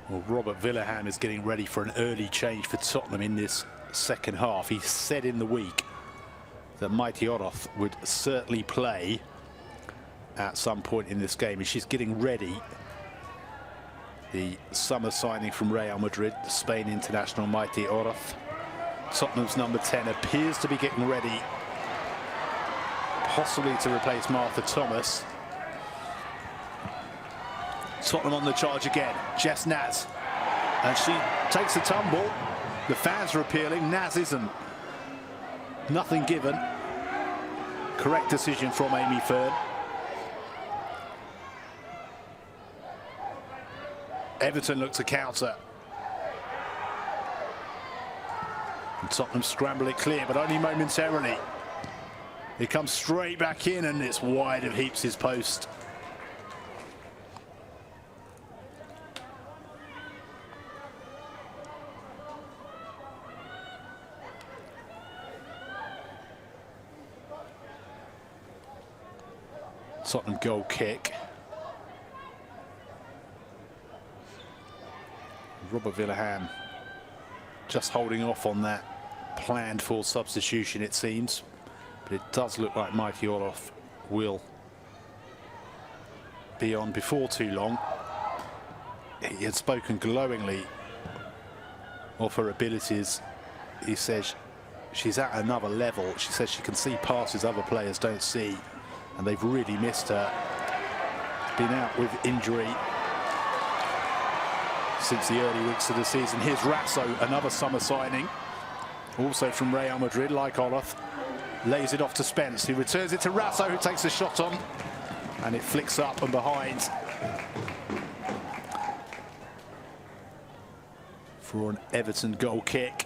Well, Robert Villeham is getting ready for an early change for Tottenham in this second half. He said in the week that Mighty Oroth would certainly play at some point in this game, and she's getting ready. The summer signing from Real Madrid, the Spain international Mighty Oroth. Tottenham's number 10 appears to be getting ready, possibly to replace Martha Thomas. Tottenham on the charge again. Jess Naz, and she takes the tumble. The fans are appealing. Naz isn't. Nothing given. Correct decision from Amy Fern. Everton look to counter. And Tottenham scramble it clear, but only momentarily. It comes straight back in, and it's wide of Heaps' post. Tottenham goal kick. Robert Villeham just holding off on that planned for substitution, it seems. But it does look like Mighty Oroth will be on before too long. He had spoken glowingly of her abilities. He says she's at another level. She says she can see passes other players don't see, and they've really missed her. Been out with injury since the early weeks of the season. Here's Rasso, another summer signing, also from Real Madrid, like Oroth. Lays it off to Spence, who returns it to Rasso, who takes a shot on, and it flicks up and behind for an Everton goal kick.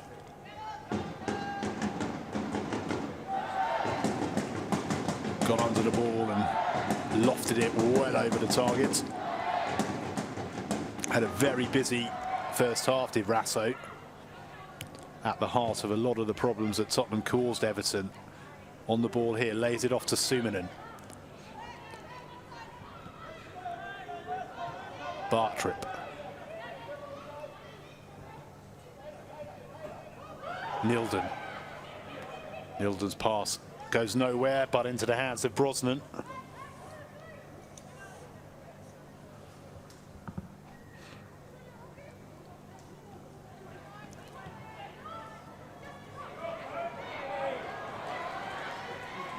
Got under the ball and lofted it well over the target. Had a very busy first half, did Rasso. At the heart of a lot of the problems that Tottenham caused Everton. On the ball here, lays it off to Suominen. Bartrip. Nilden. Nilden's pass goes nowhere, but into the hands of Brosnan.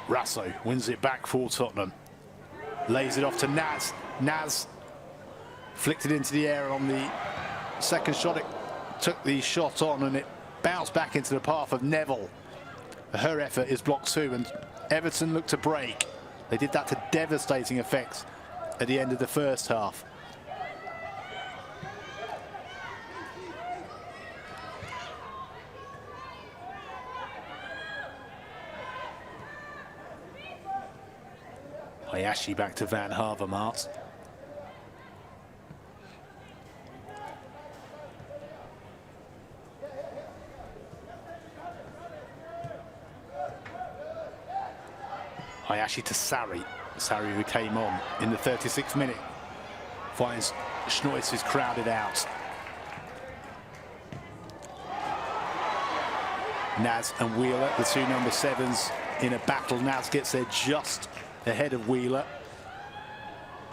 Rasso wins it back for Tottenham. Lays it off to Naz. Naz flicked it into the air on the second shot. It took the shot on and it bounced back into the path of Neville. Her effort is blocked too, and Everton look to break. They did that to devastating effect at the end of the first half. Hayashi back to Van Havermaet. Hayashi to Sarri. Sarri, who came on in the 36th minute, finds Schnois is crowded out. Naz and Wheeler, the two number 7s in a battle. Naz gets there just ahead of Wheeler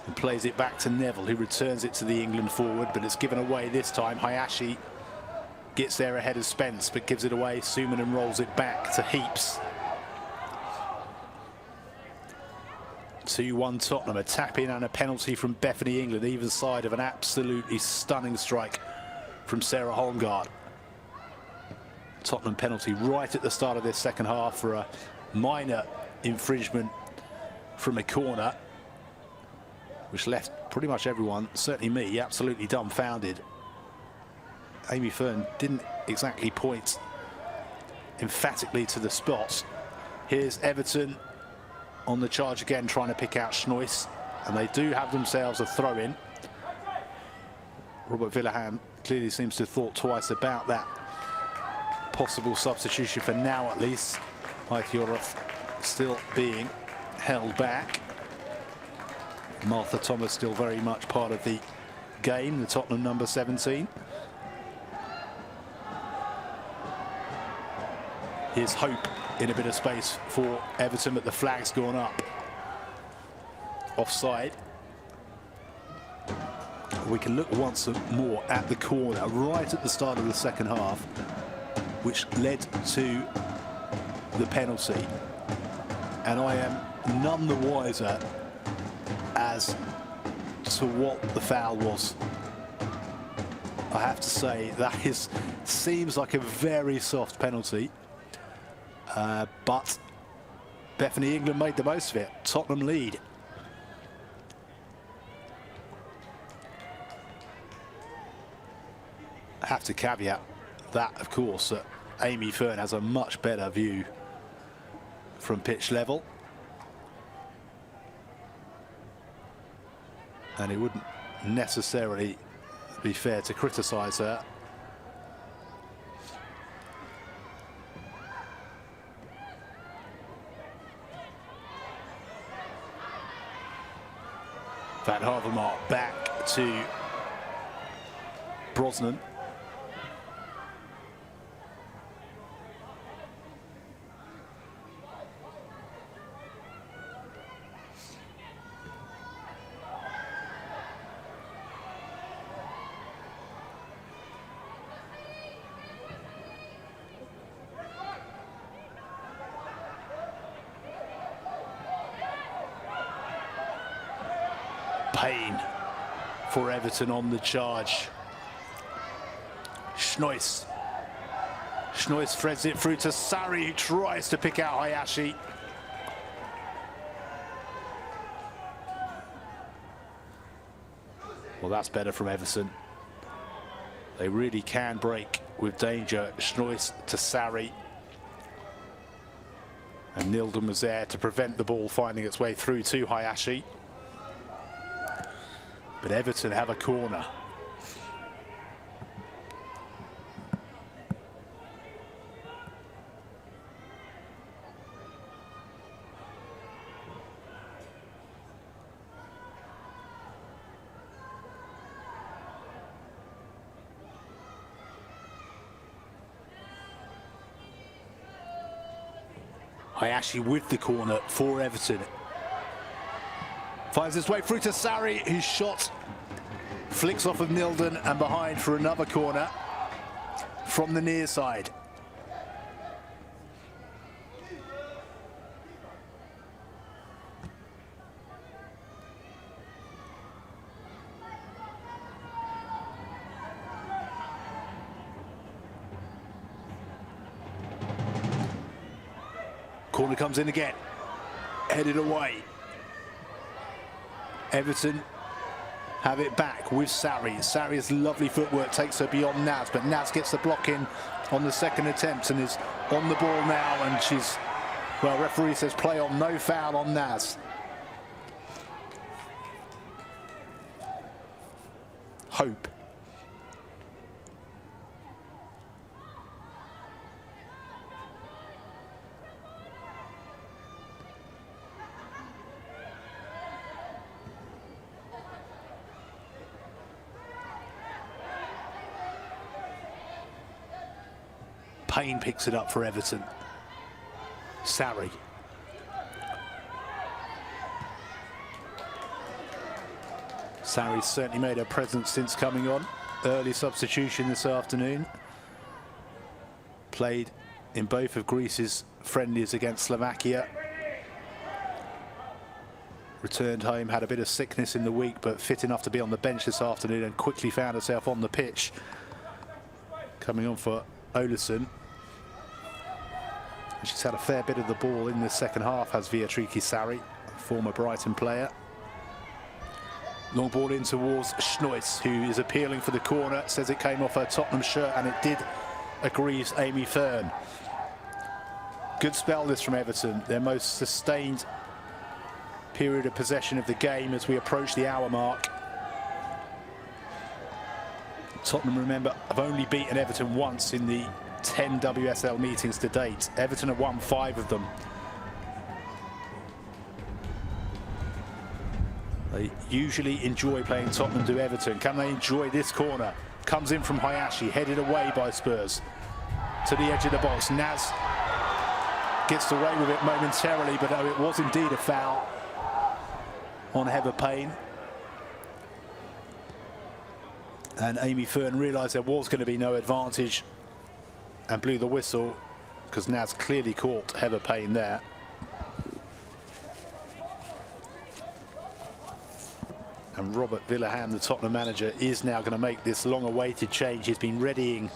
and plays it back to Neville, who returns it to the England forward, but it's given away this time. Hayashi gets there ahead of Spence, but gives it away. Sumanen rolls it back to Heaps. 2-1 Tottenham, a tap-in and a penalty from Bethany England, either side of an absolutely stunning strike from Sarah Holmgaard. Tottenham penalty right at the start of this second half for a minor infringement from a corner, which left pretty much everyone, certainly me, absolutely dumbfounded. Amy Fern didn't exactly point emphatically to the spot. Here's Everton on the charge again, trying to pick out Schnois, and they do have themselves a throw-in. Robert Villaham clearly seems to have thought twice about that possible substitution for now, at least. Aikiorov still being held back. Martha Thomas still very much part of the game, the Tottenham number 17. Here's Hope in a bit of space for Everton, but the flag's gone up. Offside. We can look once more at the corner right at the start of the second half, which led to the penalty. And I am none the wiser as to what the foul was. I have to say that seems like a very soft penalty. But Bethany England made the most of it. Tottenham lead. I have to caveat that, of course, that Amy Fern has a much better view from pitch level. And it wouldn't necessarily be fair to criticise her. Van Havermaet back to Brosnan. Payne for Everton on the charge. Schnois. Schnois threads it through to Sarri, who tries to pick out Hayashi. Well, that's better from Everton. They really can break with danger. Schnois to Sarri. And Nilden was there to prevent the ball finding its way through to Hayashi. But Everton have a corner. Hayashi with the corner for Everton. Finds his way through to Sarri, whose shot flicks off of Nilden and behind for another corner from the near side. Corner comes in again, headed away. Everton have it back with Sarri. Sarri's lovely footwork takes her beyond Naz, but Naz gets the block in on the second attempt and is on the ball now, and she's, well, referee says play on, no foul on Naz. Hope. Payne picks it up for Everton. Sarri. Sarri's certainly made her presence since coming on. Early substitution this afternoon. Played in both of Greece's friendlies against Slovakia. Returned home, had a bit of sickness in the week, but fit enough to be on the bench this afternoon and quickly found herself on the pitch. Coming on for Olesen. She's had a fair bit of the ball in the second half, has Beatrice Sarri, former Brighton player. Long ball in towards Schnois, who is appealing for the corner, says it came off her Tottenham shirt, and it did, agrees Amy Fern. Good spell this from Everton, their most sustained period of possession of the game as we approach the hour mark. Tottenham, remember, have only beaten Everton once in the 10 WSL meetings to date. Everton have won 5 of them. They usually enjoy playing Tottenham to Everton. Can they enjoy this corner? Comes in from Hayashi, headed away by Spurs. To the edge of the box. Naz gets away with it momentarily, but it was indeed a foul on Heather Payne. And Amy Fern realised there was going to be no advantage and blew the whistle because Naz clearly caught Heather Payne there. And Robert Villaham, the Tottenham manager, is now going to make this long-awaited change. He's been readying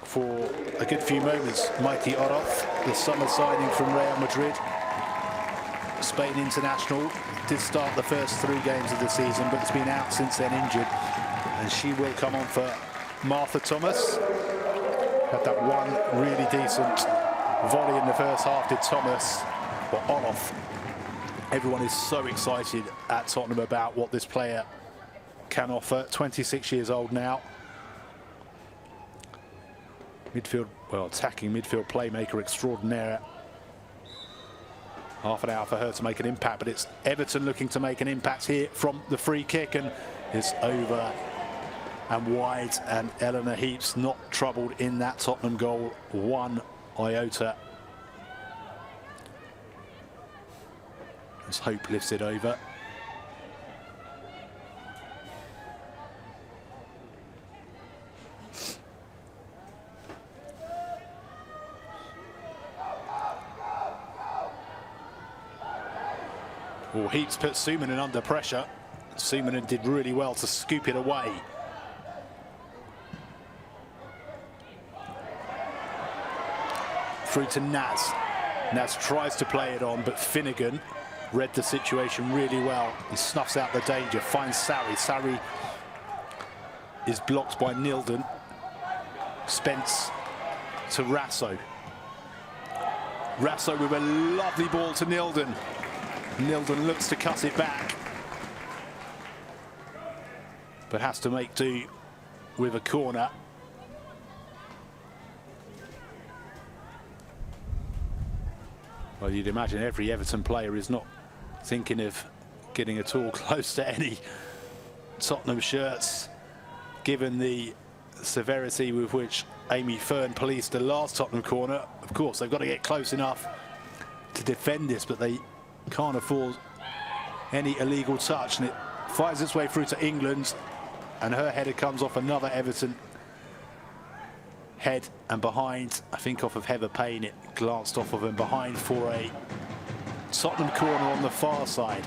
for a good few moments. Mikey Oroth, the summer signing from Real Madrid, Spain international, did start the first 3 games of the season, but has been out since then injured. And she will come on for Martha Thomas. Had that one really decent volley in the first half, did Thomas, but Oroth. Everyone is so excited at Tottenham about what this player can offer. 26 years old now. Midfield, well, attacking midfield playmaker extraordinaire. Half an hour for her to make an impact, but it's Everton looking to make an impact here from the free kick, and it's over and wide, and Eleanor Heaps not troubled in that Tottenham goal one iota. As Hope lifts it over. Well, Heaps put Sumanen under pressure. Sumanen did really well to scoop it away. Through to Naz. Naz tries to play it on, but Finnegan read the situation really well and snuffs out the danger. Finds Sarri. Sarri is blocked by Nilden. Spence to Rasso. Rasso with a lovely ball to Nilden. Nilden looks to cut it back, but has to make do with a corner. Well, you'd imagine every Everton player is not thinking of getting at all close to any Tottenham shirts, given the severity with which Amy Fern policed the last Tottenham corner. Of course, they've got to get close enough to defend this, but they can't afford any illegal touch, and it finds its way through to England, and her header comes off another Everton head and behind, I think off of Heather Payne. It glanced off of and behind for a Tottenham corner on the far side.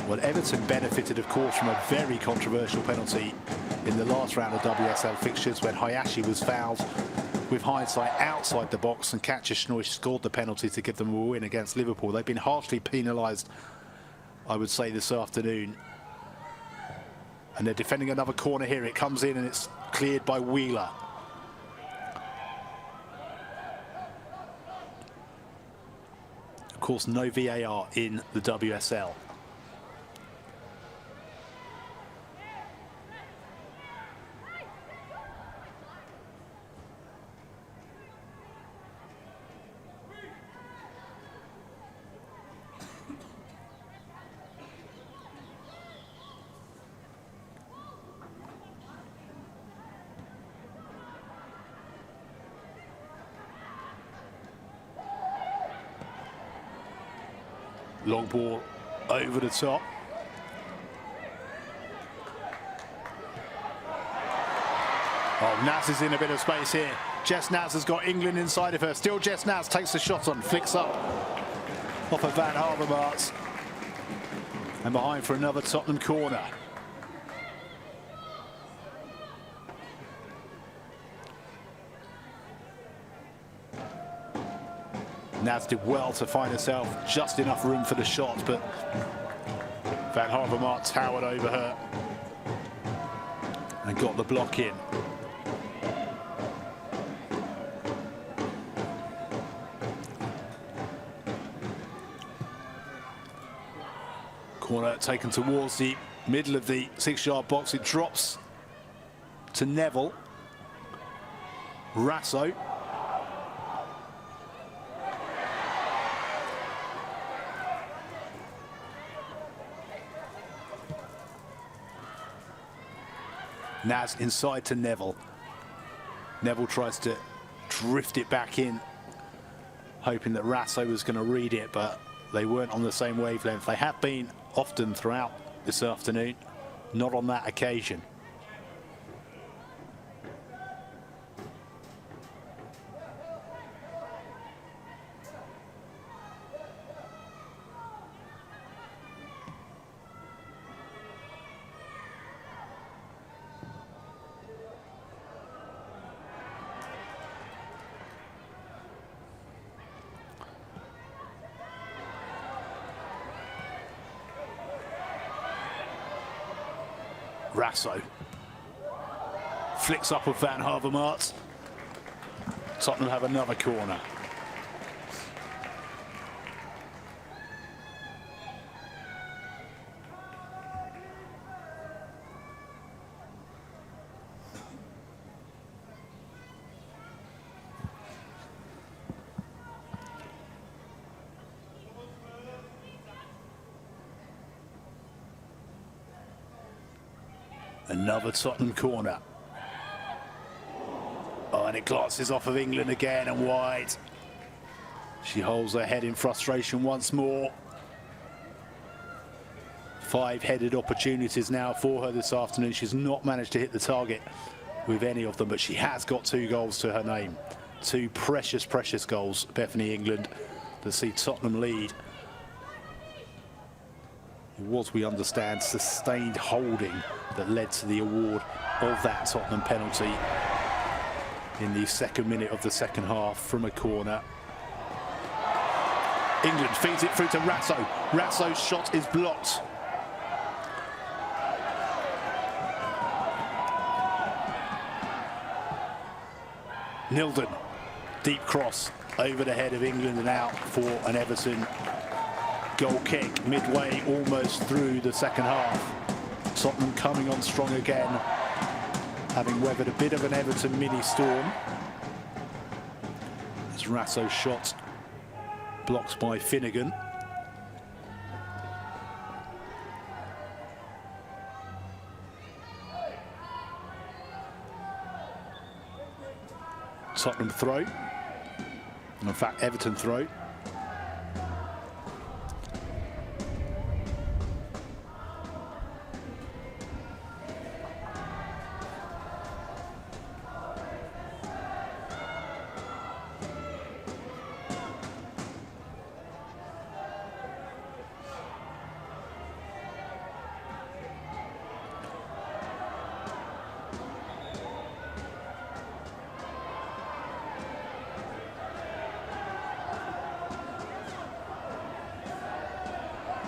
Well, Everton benefited, of course, from a very controversial penalty in the last round of WSL fixtures when Hayashi was fouled, with hindsight, outside the box, and Katja Schnoich scored the penalty to give them a win against Liverpool. They've been harshly penalised, I would say, this afternoon. And they're defending another corner here. It comes in and it's cleared by Wheeler. Of course, no VAR in the WSL. Long ball over the top. Oh, Naz is in a bit of space here. Jess Naz has got England inside of her. Still Jess Naz takes the shot on, flicks up off of Van Havermaet. And behind for another Tottenham corner. Naz did well to find herself just enough room for the shot, but Van Havermaet towered over her and got the block in. Corner taken towards the middle of the 6-yard box. It drops to Neville. Rasso. Naz inside to Neville. Neville tries to drift it back in, hoping that Rasso was going to read it, but they weren't on the same wavelength. They have been often throughout this afternoon, not on that occasion. Rasso flicks up with Van Havermaet. Tottenham have another corner. Another Tottenham corner. Oh, and it glances off of England again and wide. She holds her head in frustration once more. 5 headed opportunities now for her this afternoon. She's not managed to hit the target with any of them, but she has got 2 goals to her name. 2 precious, precious goals, Bethany England, that see Tottenham lead. It was, we understand, sustained holding that led to the award of that Tottenham penalty in the 2nd minute of the 2nd half from a corner. England feeds it through to Rasso. Rasso's shot is blocked. Nilden, deep cross over the head of England and out for an Everton goal kick midway almost through the 2nd half. Tottenham coming on strong again, having weathered a bit of an Everton mini storm. As Rasso's shot blocked by Finnegan. Tottenham throw. In fact, Everton throw.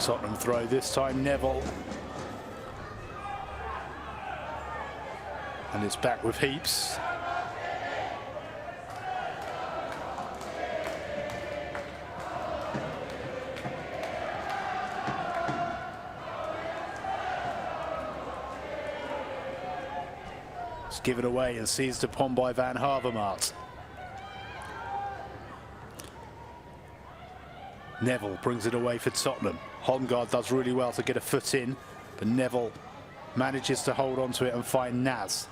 Tottenham throw this time, Neville. And it's back with Heaps. It's given away and seized upon by Van Havermaet. Neville brings it away for Tottenham. Holmgaard does really well to get a foot in, but Neville manages to hold on to it and find Naz.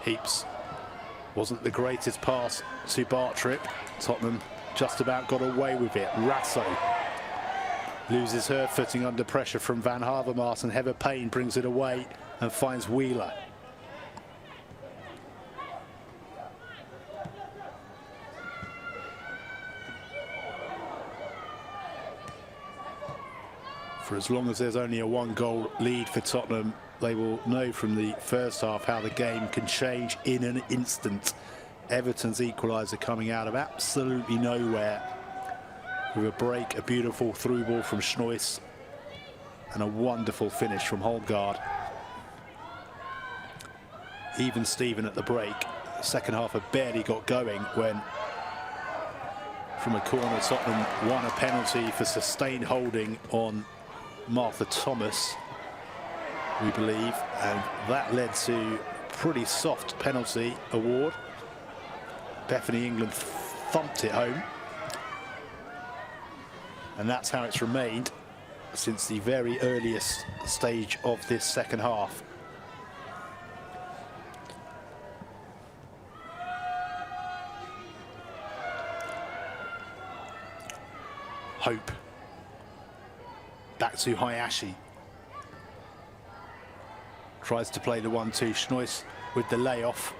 Heaps wasn't the greatest pass to Bartrip. Tottenham just about got away with it. Rasso loses her footing under pressure from Van Havermaet, and Heather Payne brings it away and finds Wheeler. For as long as there's only a one-goal lead for Tottenham, they will know from the first half how the game can change in an instant. Everton's equaliser coming out of absolutely nowhere with a break, a beautiful through ball from Schnois, and a wonderful finish from Holmgaard. Even Steven at the break. The second half had barely got going when, from a corner, Tottenham won a penalty for sustained holding on Martha Thomas, we believe, and that led to a pretty soft penalty award. Bethany England thumped it home, and that's how it's remained since the very earliest stage of this second half. Hope back to Hayashi. Tries to play the 1-2. Schnois with the layoff.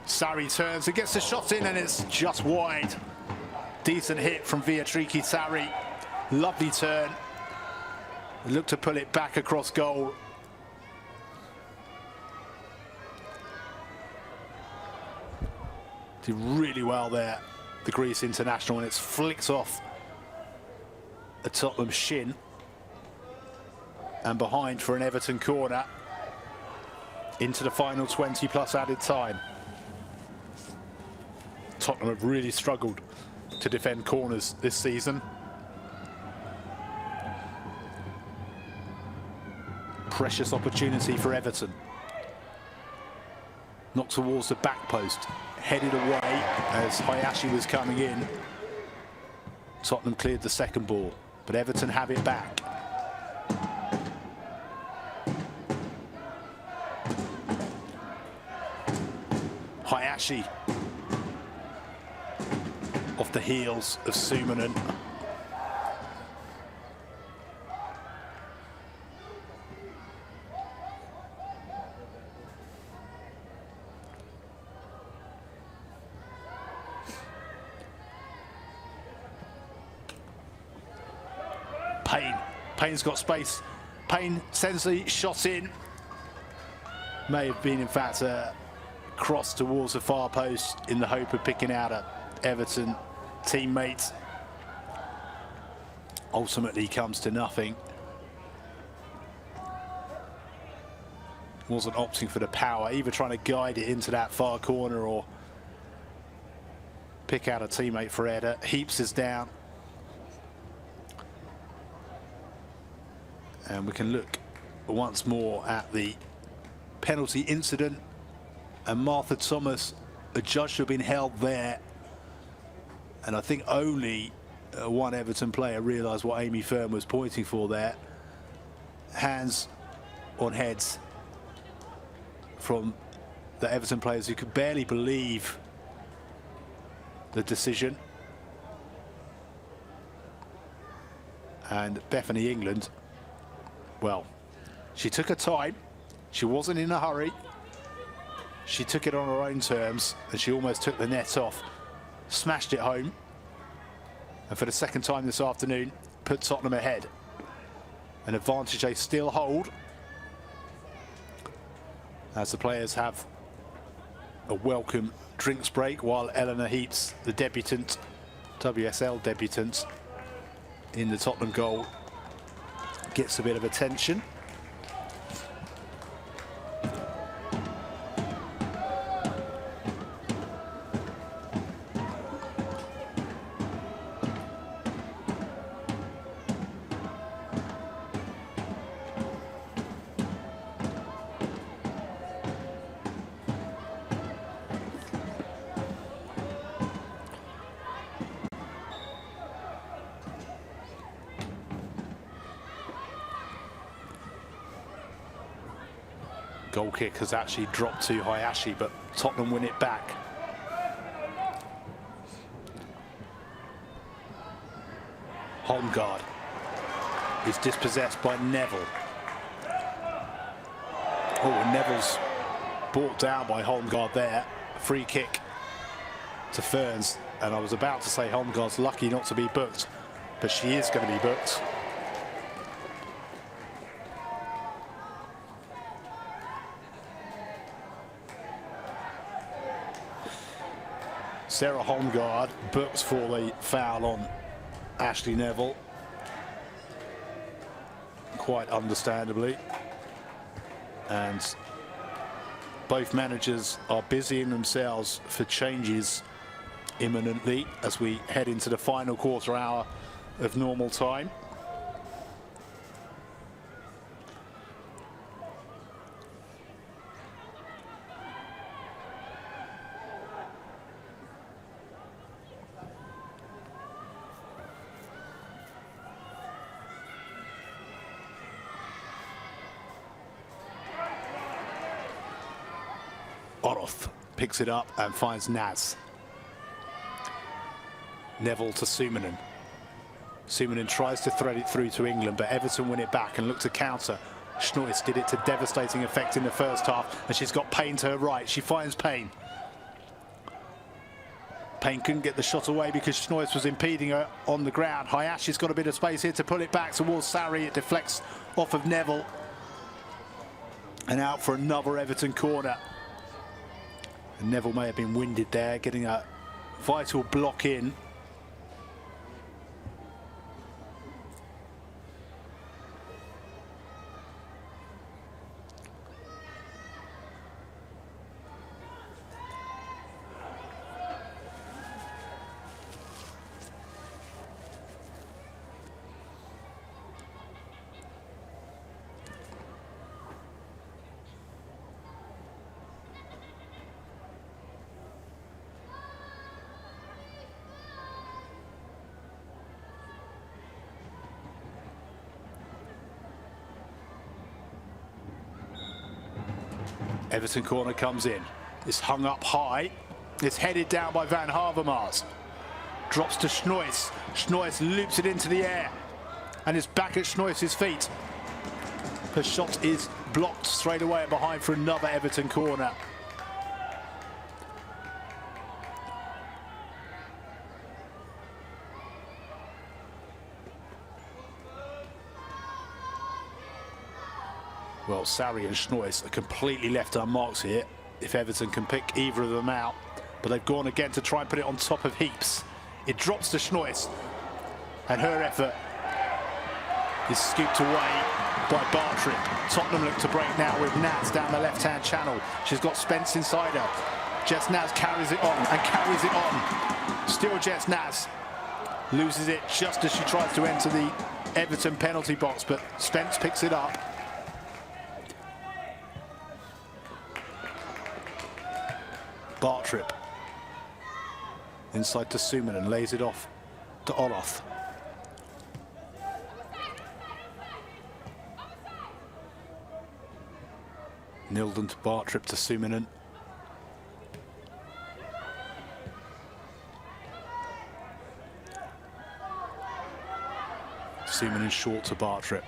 Sarri turns and gets the shot in, and it's just wide. Decent hit from Beatrice Sarri. Lovely turn. Look to pull it back across goal. Did really well there, the Greece international, and it's flicked off a Tottenham shin and behind for an Everton corner into the final 20 plus added time. Tottenham have really struggled to defend corners this season. Precious opportunity for Everton. Not towards the back post, headed away as Hayashi was coming in. Tottenham cleared the second ball, but Everton have it back. Hayashi off the heels of Sumanen. Payne's got space. Payne sends the shot in. May have been, in fact, a cross towards the far post in the hope of picking out a Everton teammate. ultimately comes to nothing. Wasn't opting for the power, either trying to guide it into that far corner or pick out a teammate for header. Heaps is down. And we can look once more at the penalty incident. And Martha Thomas, adjudged to have been held there. And I think only one Everton player realised what Amy Fern was pointing for there. Hands on heads from the Everton players who could barely believe the decision. And Bethany England, well, she took her time. She wasn't in a hurry. She took it on her own terms, and she almost took the net off, smashed it home, and for the second time this afternoon, put Tottenham ahead. An advantage they still hold, as the players have a welcome drinks break, while Eleanor Heaps, the debutant, WSL debutant, in the Tottenham goal, gets a bit of attention. Goal kick has actually dropped to Hayashi, but Tottenham win it back. Holmgaard is dispossessed by Neville. Oh, Neville's brought down by Holmgaard there. Free kick to Ferns. And I was about to say Holmgaard's lucky not to be booked, but she is going to be booked. Sarah Holmgaard booked for the foul on Ashley Neville, quite understandably. And both managers are busying themselves for changes imminently as we head into the final quarter hour of normal time. Oroth picks it up and finds Naz. Neville to Sumanen. Sumanen tries to thread it through to England, but Everton win it back and look to counter. Schnois did it to devastating effect in the first half, and she's got Payne to her right. She finds Payne. Payne couldn't get the shot away because Schnois was impeding her on the ground. Hayashi's got a bit of space here to pull it back towards Sarri. It deflects off of Neville. And out for another Everton corner. And Neville may have been winded there, getting a vital block in. Everton corner comes in. It's hung up high. It's headed down by Van Havermaas. Drops to Schnois. Schnois loops it into the air. And it's back at Schnois' feet. Her shot is blocked straight away behind for another Everton corner. Well, Sarri and Schnois are completely left unmarked here if Everton can pick either of them out. But they've gone again to try and put it on top of Heaps. It drops to Schnois. And her effort is scooped away by Bartrip. Tottenham look to break now with Naz down the left-hand channel. She's got Spence inside her. Jess Naz carries it on and carries it on. Still Jess Naz loses it just as she tries to enter the Everton penalty box, but Spence picks it up. Bartrip inside to Suman and lays it off to Oloth. Nilden to Bartrip to Suminen. Suminen short to Bartrip.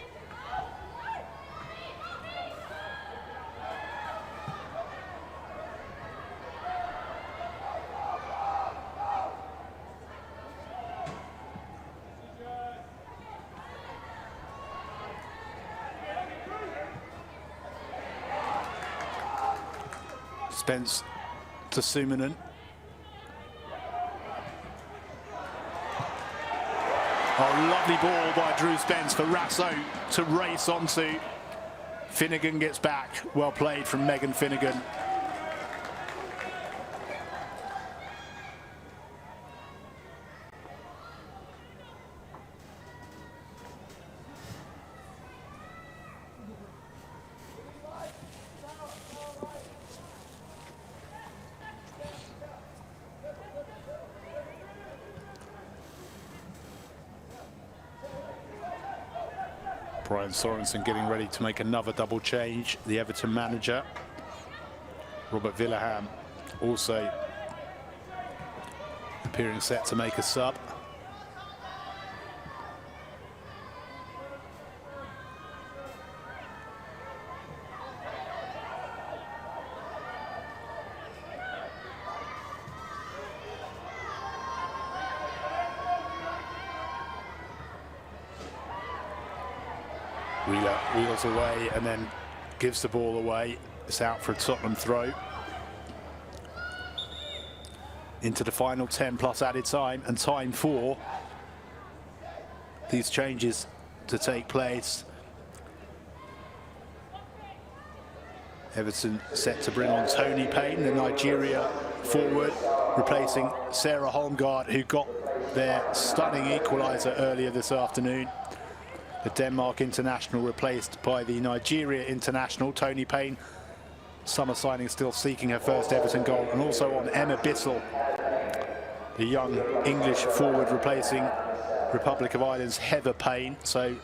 Spence to Suminen. Oh, lovely ball by Drew Spence for Rasso to race onto. Finnegan gets back. Well played from Megan Finnegan. Brian Sorensen getting ready to make another double change. The Everton manager, Robert Villaham, also appearing set to make a sub. Wheeler wheels away and then gives the ball away. It's out for a Tottenham throw. Into the final 10 plus added time, and time for these changes to take place. Everton set to bring on Tony Payne, the Nigeria forward, replacing Sarah Holmgaard, who got their stunning equaliser earlier this afternoon. The Denmark international replaced by the Nigeria international, Tony Payne. Summer signing still seeking her first Everton goal. And also on Emma Bissell, the young English forward replacing Republic of Ireland's Heather Payne. So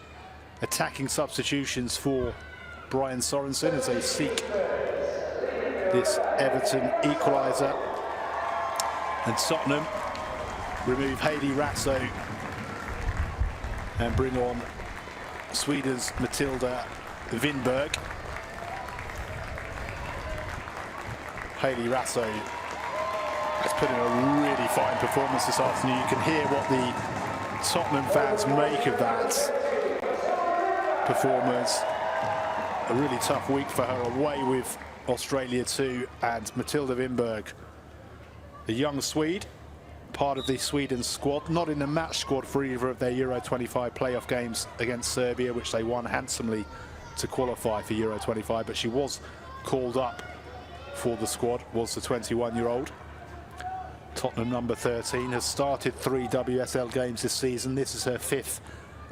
attacking substitutions for Brian Sorensen as they seek this Everton equaliser. And Tottenham remove Hayley Ratso and bring on Sweden's Matilda Winberg. Hayley Ratso has put in a really fine performance this afternoon. You can hear what the Tottenham fans make of that performance. A really tough week for her away with Australia too, and Matilda Winberg, the young Swede, part of the Sweden squad, not in the match squad for either of their Euro 25 playoff games against Serbia, which they won handsomely to qualify for Euro 25, but she was called up for the squad, was the 21-year-old. Tottenham number 13 has started 3 WSL games this season. This is her 5th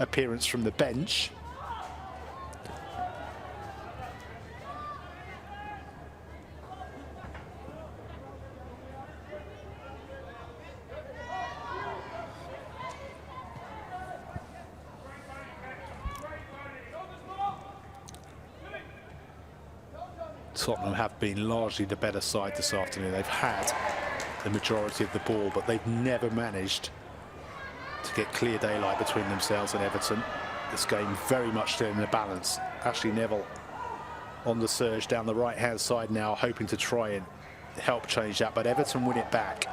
appearance from the bench. Tottenham have been largely the better side this afternoon. They've had the majority of the ball, but they've never managed to get clear daylight between themselves and Everton. This game very much still in the balance. Ashley Neville on the surge down the right-hand side now, hoping to try and help change that, but Everton win it back.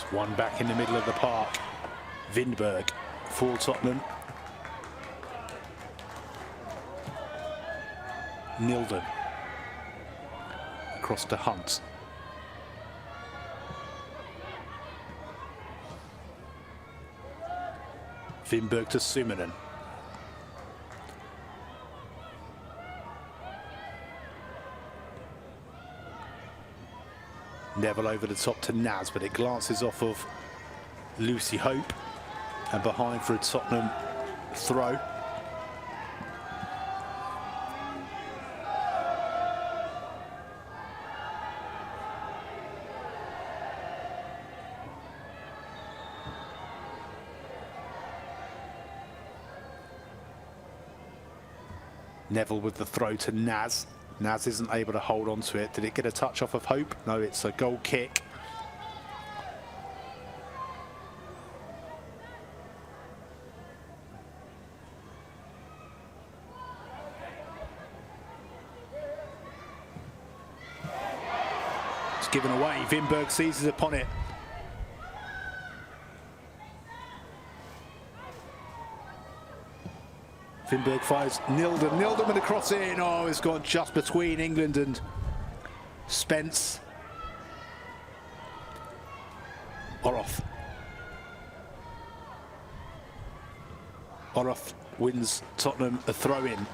It's one back in the middle of the park. Vindberg for Tottenham. Nilden across to Hunt. Vindberg to Sumanen. Neville over the top to Naz, but it glances off of Lucy Hope and behind for a Tottenham throw. Neville with the throw to Naz. Naz isn't able to hold on to it. Did it get a touch off of Hope? No, it's a goal kick. It's given away. Vindberg seizes upon it. Vindberg fires Nilden. Nilden with a cross in. Oh, it's gone just between England and Spence. Oroth. Oroth wins Tottenham a throw-in.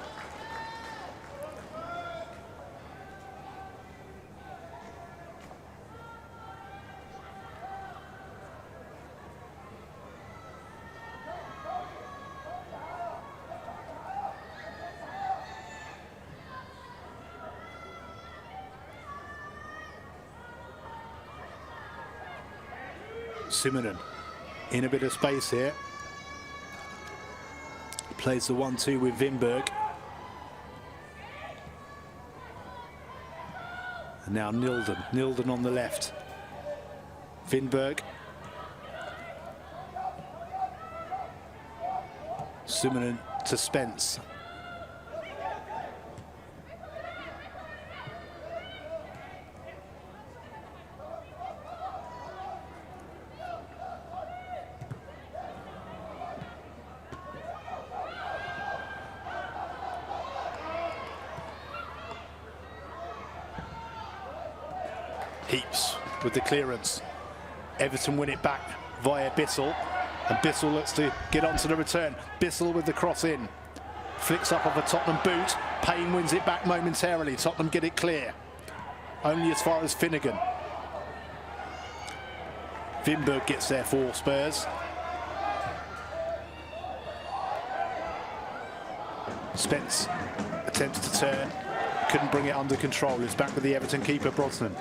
Sumanen in a bit of space here. Plays the 1-2 with Vindberg. And now Nilden. Nilden on the left. Vindberg. Sumanen to Spence. Heaps with the clearance. Everton win it back via Bissell, and Bissell looks to get onto the return. Bissell with the cross in. Flicks up of a Tottenham boot. Payne wins it back momentarily. Tottenham get it clear. Only as far as Finnegan. Vindberg gets there for Spurs. Spence attempts to turn. Couldn't bring it under control. It's back with the Everton keeper, Brosnan.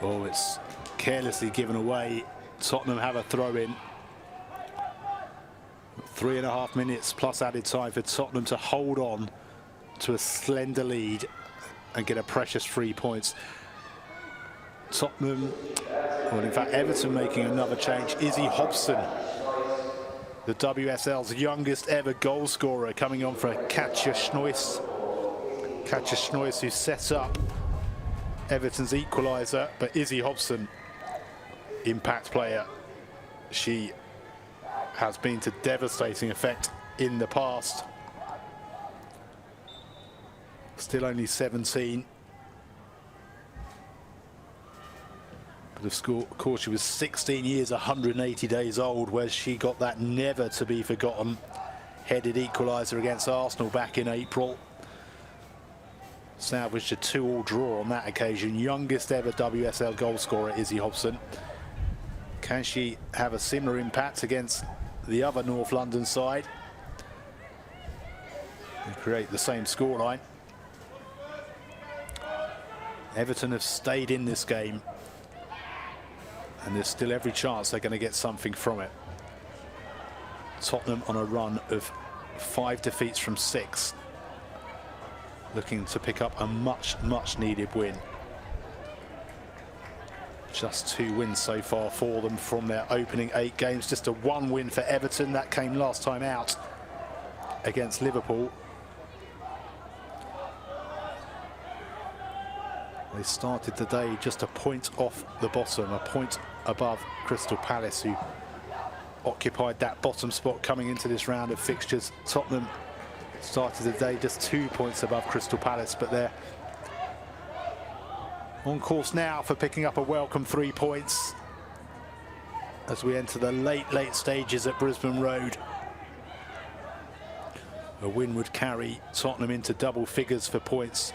Oh, it's carelessly given away. Tottenham have a throw-in. 3.5 minutes plus added time for Tottenham to hold on to a slender lead and get a precious 3 points. Tottenham, well, in fact, Everton making another change. Izzy Hobson, the WSL's youngest ever goal scorer, coming on for Katja Schnois. Katja Schnois, who set up Everton's equaliser, but Izzy Hobson, impact player. She has been to devastating effect in the past. Still only 17. But of course, she was 16 years, 180 days old, where she got that never to be forgotten headed equaliser against Arsenal back in April. Salvaged a 2-2 draw on that occasion. Youngest ever WSL goal scorer, Izzy Hobson. Can she have a similar impact against the other North London side and create the same scoreline? Everton have stayed in this game, and there's still every chance they're going to get something from it. Tottenham on a run of 5 defeats from 6, looking to pick up a much needed win. Just 2 wins so far for them from their opening 8 games. Just a 1 win for Everton. That came last time out against Liverpool. They started the day just a point off the bottom, a point above Crystal Palace, who occupied that bottom spot coming into this round of fixtures. Tottenham started the day just 2 points above Crystal Palace, but they're on course now for picking up a welcome 3 points as we enter the late stages at Brisbane Road. A win would carry Tottenham into double figures for points,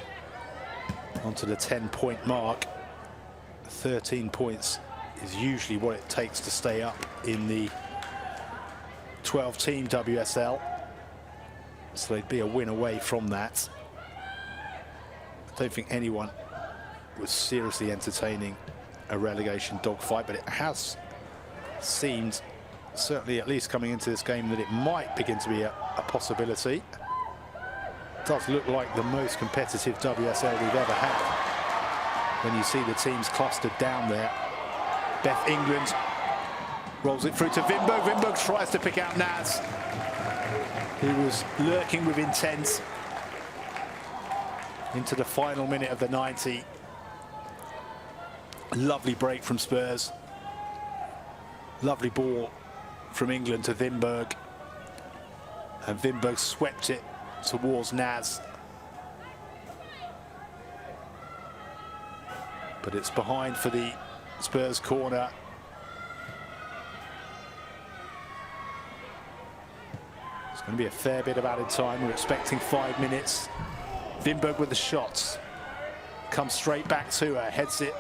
onto the 10-point mark. 13 points is usually what it takes to stay up in the 12-team WSL. So they'd be a win away from that. I don't think anyone was seriously entertaining a relegation dogfight, but it has seemed, certainly at least coming into this game, that it might begin to be a possibility. It does look like the most competitive WSL we've ever had when you see the teams clustered down there. Beth England rolls it through to Wimberg. Wimberg tries to pick out Naz, who was lurking with intent into the final minute of the 90. Lovely break from Spurs. Lovely ball from England to Wimberg. And Wimberg swept it towards Naz. But it's behind for the Spurs corner. It's going to be a fair bit of added time. We're expecting 5 minutes. Wimberg with the shots. Comes straight back to her, heads it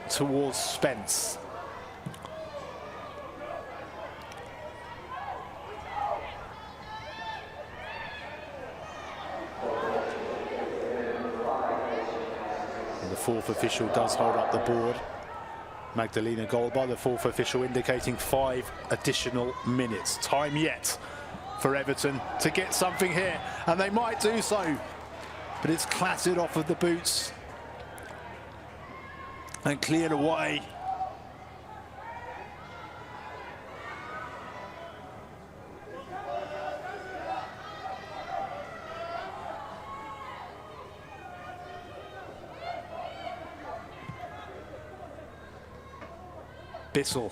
towards Spence. And the 4th official does hold up the board. Magdalena Golba, the 4th official, indicating 5 additional minutes. Time yet for Everton to get something here, and they might do so. But it's clattered off of the boots and cleared away. Bissell.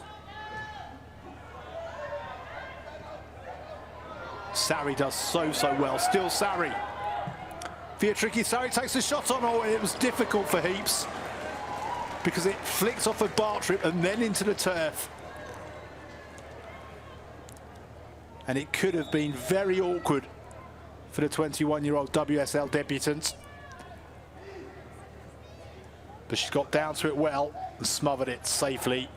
Sarri does so well. Still Sarri. Beatrice Sarri takes a shot on. Oh, it was difficult for Heaps because it flicks off of Bartrip and then into the turf. And it could have been very awkward for the 21-year-old WSL debutant. But she got down to it well and smothered it safely.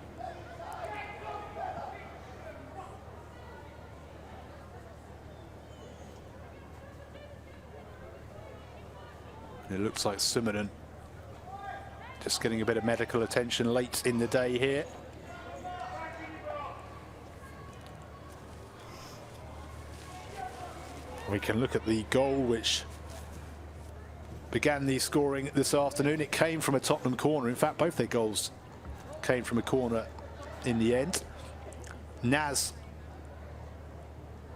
It looks like Summonen just getting a bit of medical attention late in the day here. We can look at the goal which began the scoring this afternoon. It came from a Tottenham corner. In fact, both their goals came from a corner in the end. Naz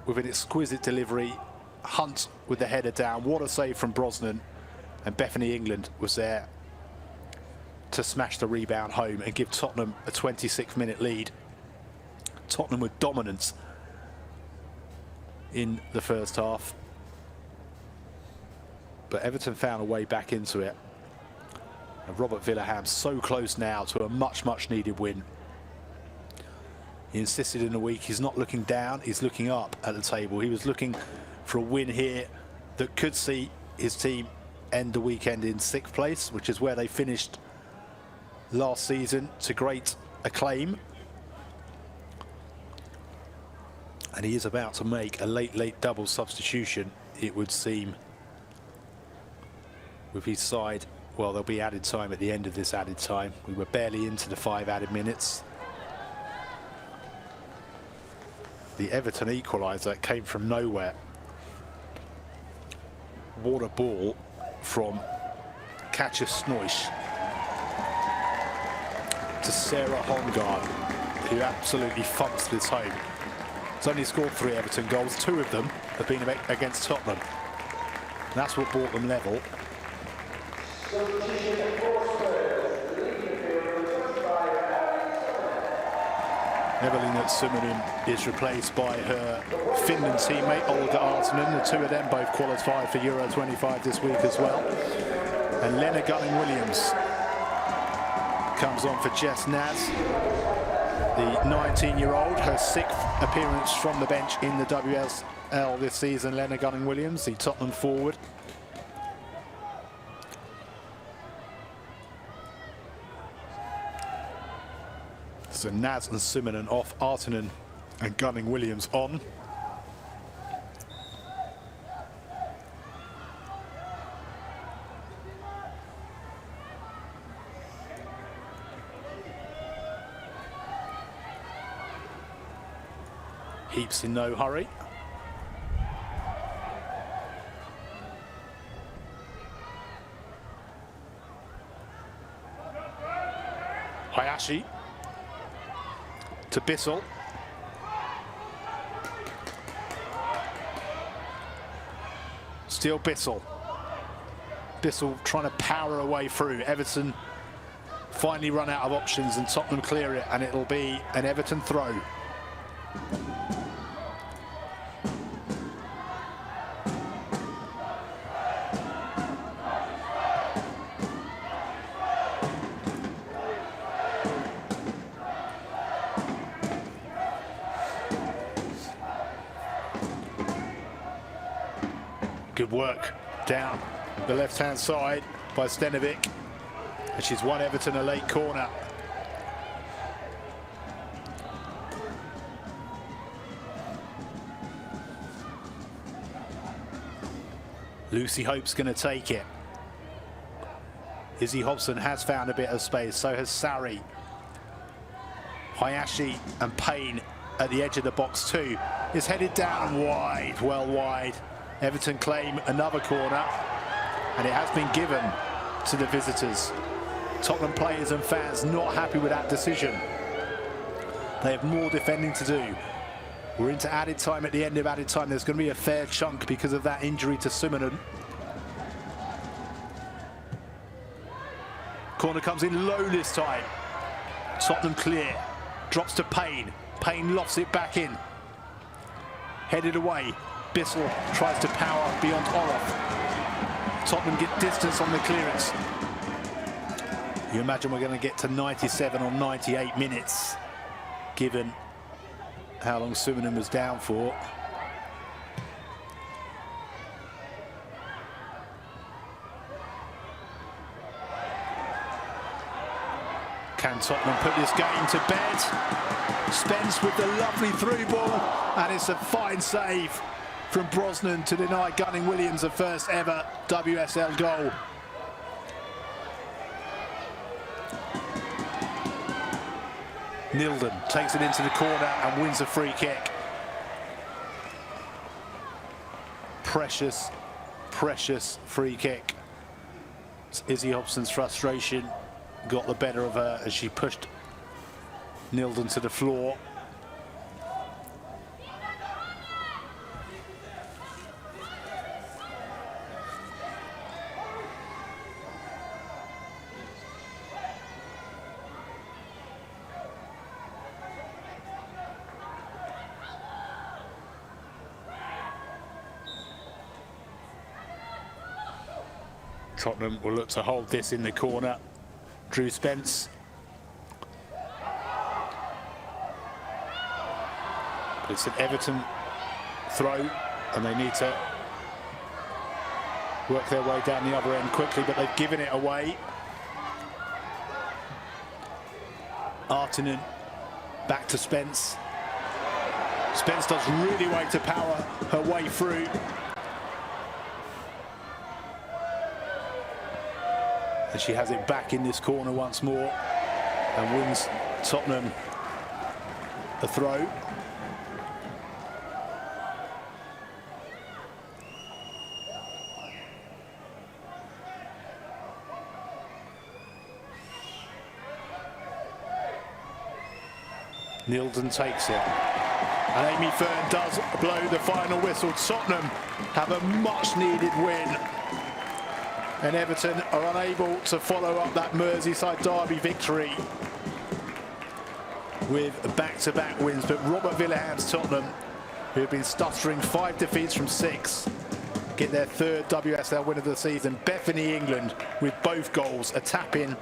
with an exquisite delivery. Hunt with the header down. What a save from Brosnan. And Bethany England was there to smash the rebound home and give Tottenham a 26-minute lead. Tottenham were dominant in the first half, but Everton found a way back into it. And Robert Villaham so close now to a much needed win. He insisted in the week he's not looking down, he's looking up at the table. He was looking for a win here that could see his team end the weekend in 6th place, which is where they finished last season to great acclaim. And he is about to make a late double substitution, it would seem, with his side. Well, there'll be added time at the end of this added time. We were barely into the 5 added minutes. The Everton equaliser came from nowhere. What a ball from Katja Snoisch to Sarah Hongard, who absolutely thumps this home. He's only scored 3 Everton goals. 2 of them have been against Tottenham. And that's what brought them level. Evelina Summanen is replaced by her Finland teammate Olga Artinen. The 2 of them both qualified for Euro 25 this week as well. And Lena Gunning-Williams comes on for Jess Naz, the 19-year-old, her 6th appearance from the bench in the WSL this season. Lena Gunning-Williams, the Tottenham forward. So Naz and Summanen off, Artinen and Gunning-Williams on. Heaps in no hurry. Hayashi to Bissell. Still Bissell. Bissell trying to power her way through. Everton finally run out of options and Tottenham clear it, and it'll be an Everton throw. Good work down the left-hand side by Stenovic. And she's won Everton a late corner. Lucy Hope's going to take it. Izzy Hobson has found a bit of space, so has Sari. Hayashi and Payne at the edge of the box too. Is headed down wide, well wide. Everton claim another corner, and it has been given to the visitors. Tottenham players and fans not happy with that decision. They have more defending to do. We're into added time. At the end of added time, there's going to be a fair chunk because of that injury to Summanen. Corner comes in low this time. Tottenham clear. Drops to Payne. Payne lofts it back in. Headed away. Bissell tries to power beyond Oroff. Tottenham get distance on the clearance. You imagine we're going to get to 97 or 98 minutes, given how long Summanen was down for. Can Tottenham put this game to bed? Spence with the lovely through ball, and it's a fine save from Brosnan to deny Gunning-Williams a first ever WSL goal. Nilden takes it into the corner and wins a free kick. Precious, precious free kick. Izzy Hobson's frustration got the better of her as she pushed Nilden to the floor. Tottenham will look to hold this in the corner. Drew Spence. But it's an Everton throw, and they need to work their way down the other end quickly, but they've given it away. Artinen back to Spence. Spence does really well to power her way through. And she has it back in this corner once more and wins Tottenham a throw. Nilden takes it. And Amy Fern does blow the final whistle. Tottenham have a much-needed win. And Everton are unable to follow up that Merseyside derby victory with back-to-back wins. But Robert Villaham's Tottenham, who have been stuttering 5 defeats from 6, get their 3rd WSL win of the season. Bethany England with both goals, a tap-in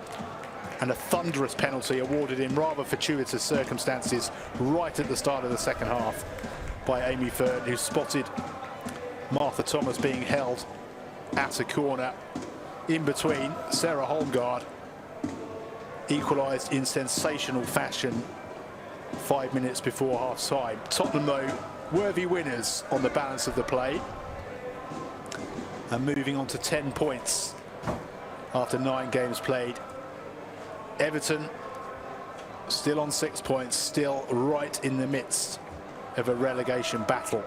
and a thunderous penalty awarded in rather fortuitous circumstances right at the start of the second half by Amy Fern, who spotted Martha Thomas being held at a corner. In between, Sarah Holmgard equalised in sensational fashion 5 minutes before half-time. Tottenham, though, worthy winners on the balance of the play, and moving on to 10 points after 9 games played. Everton still on 6 points, still right in the midst of a relegation battle.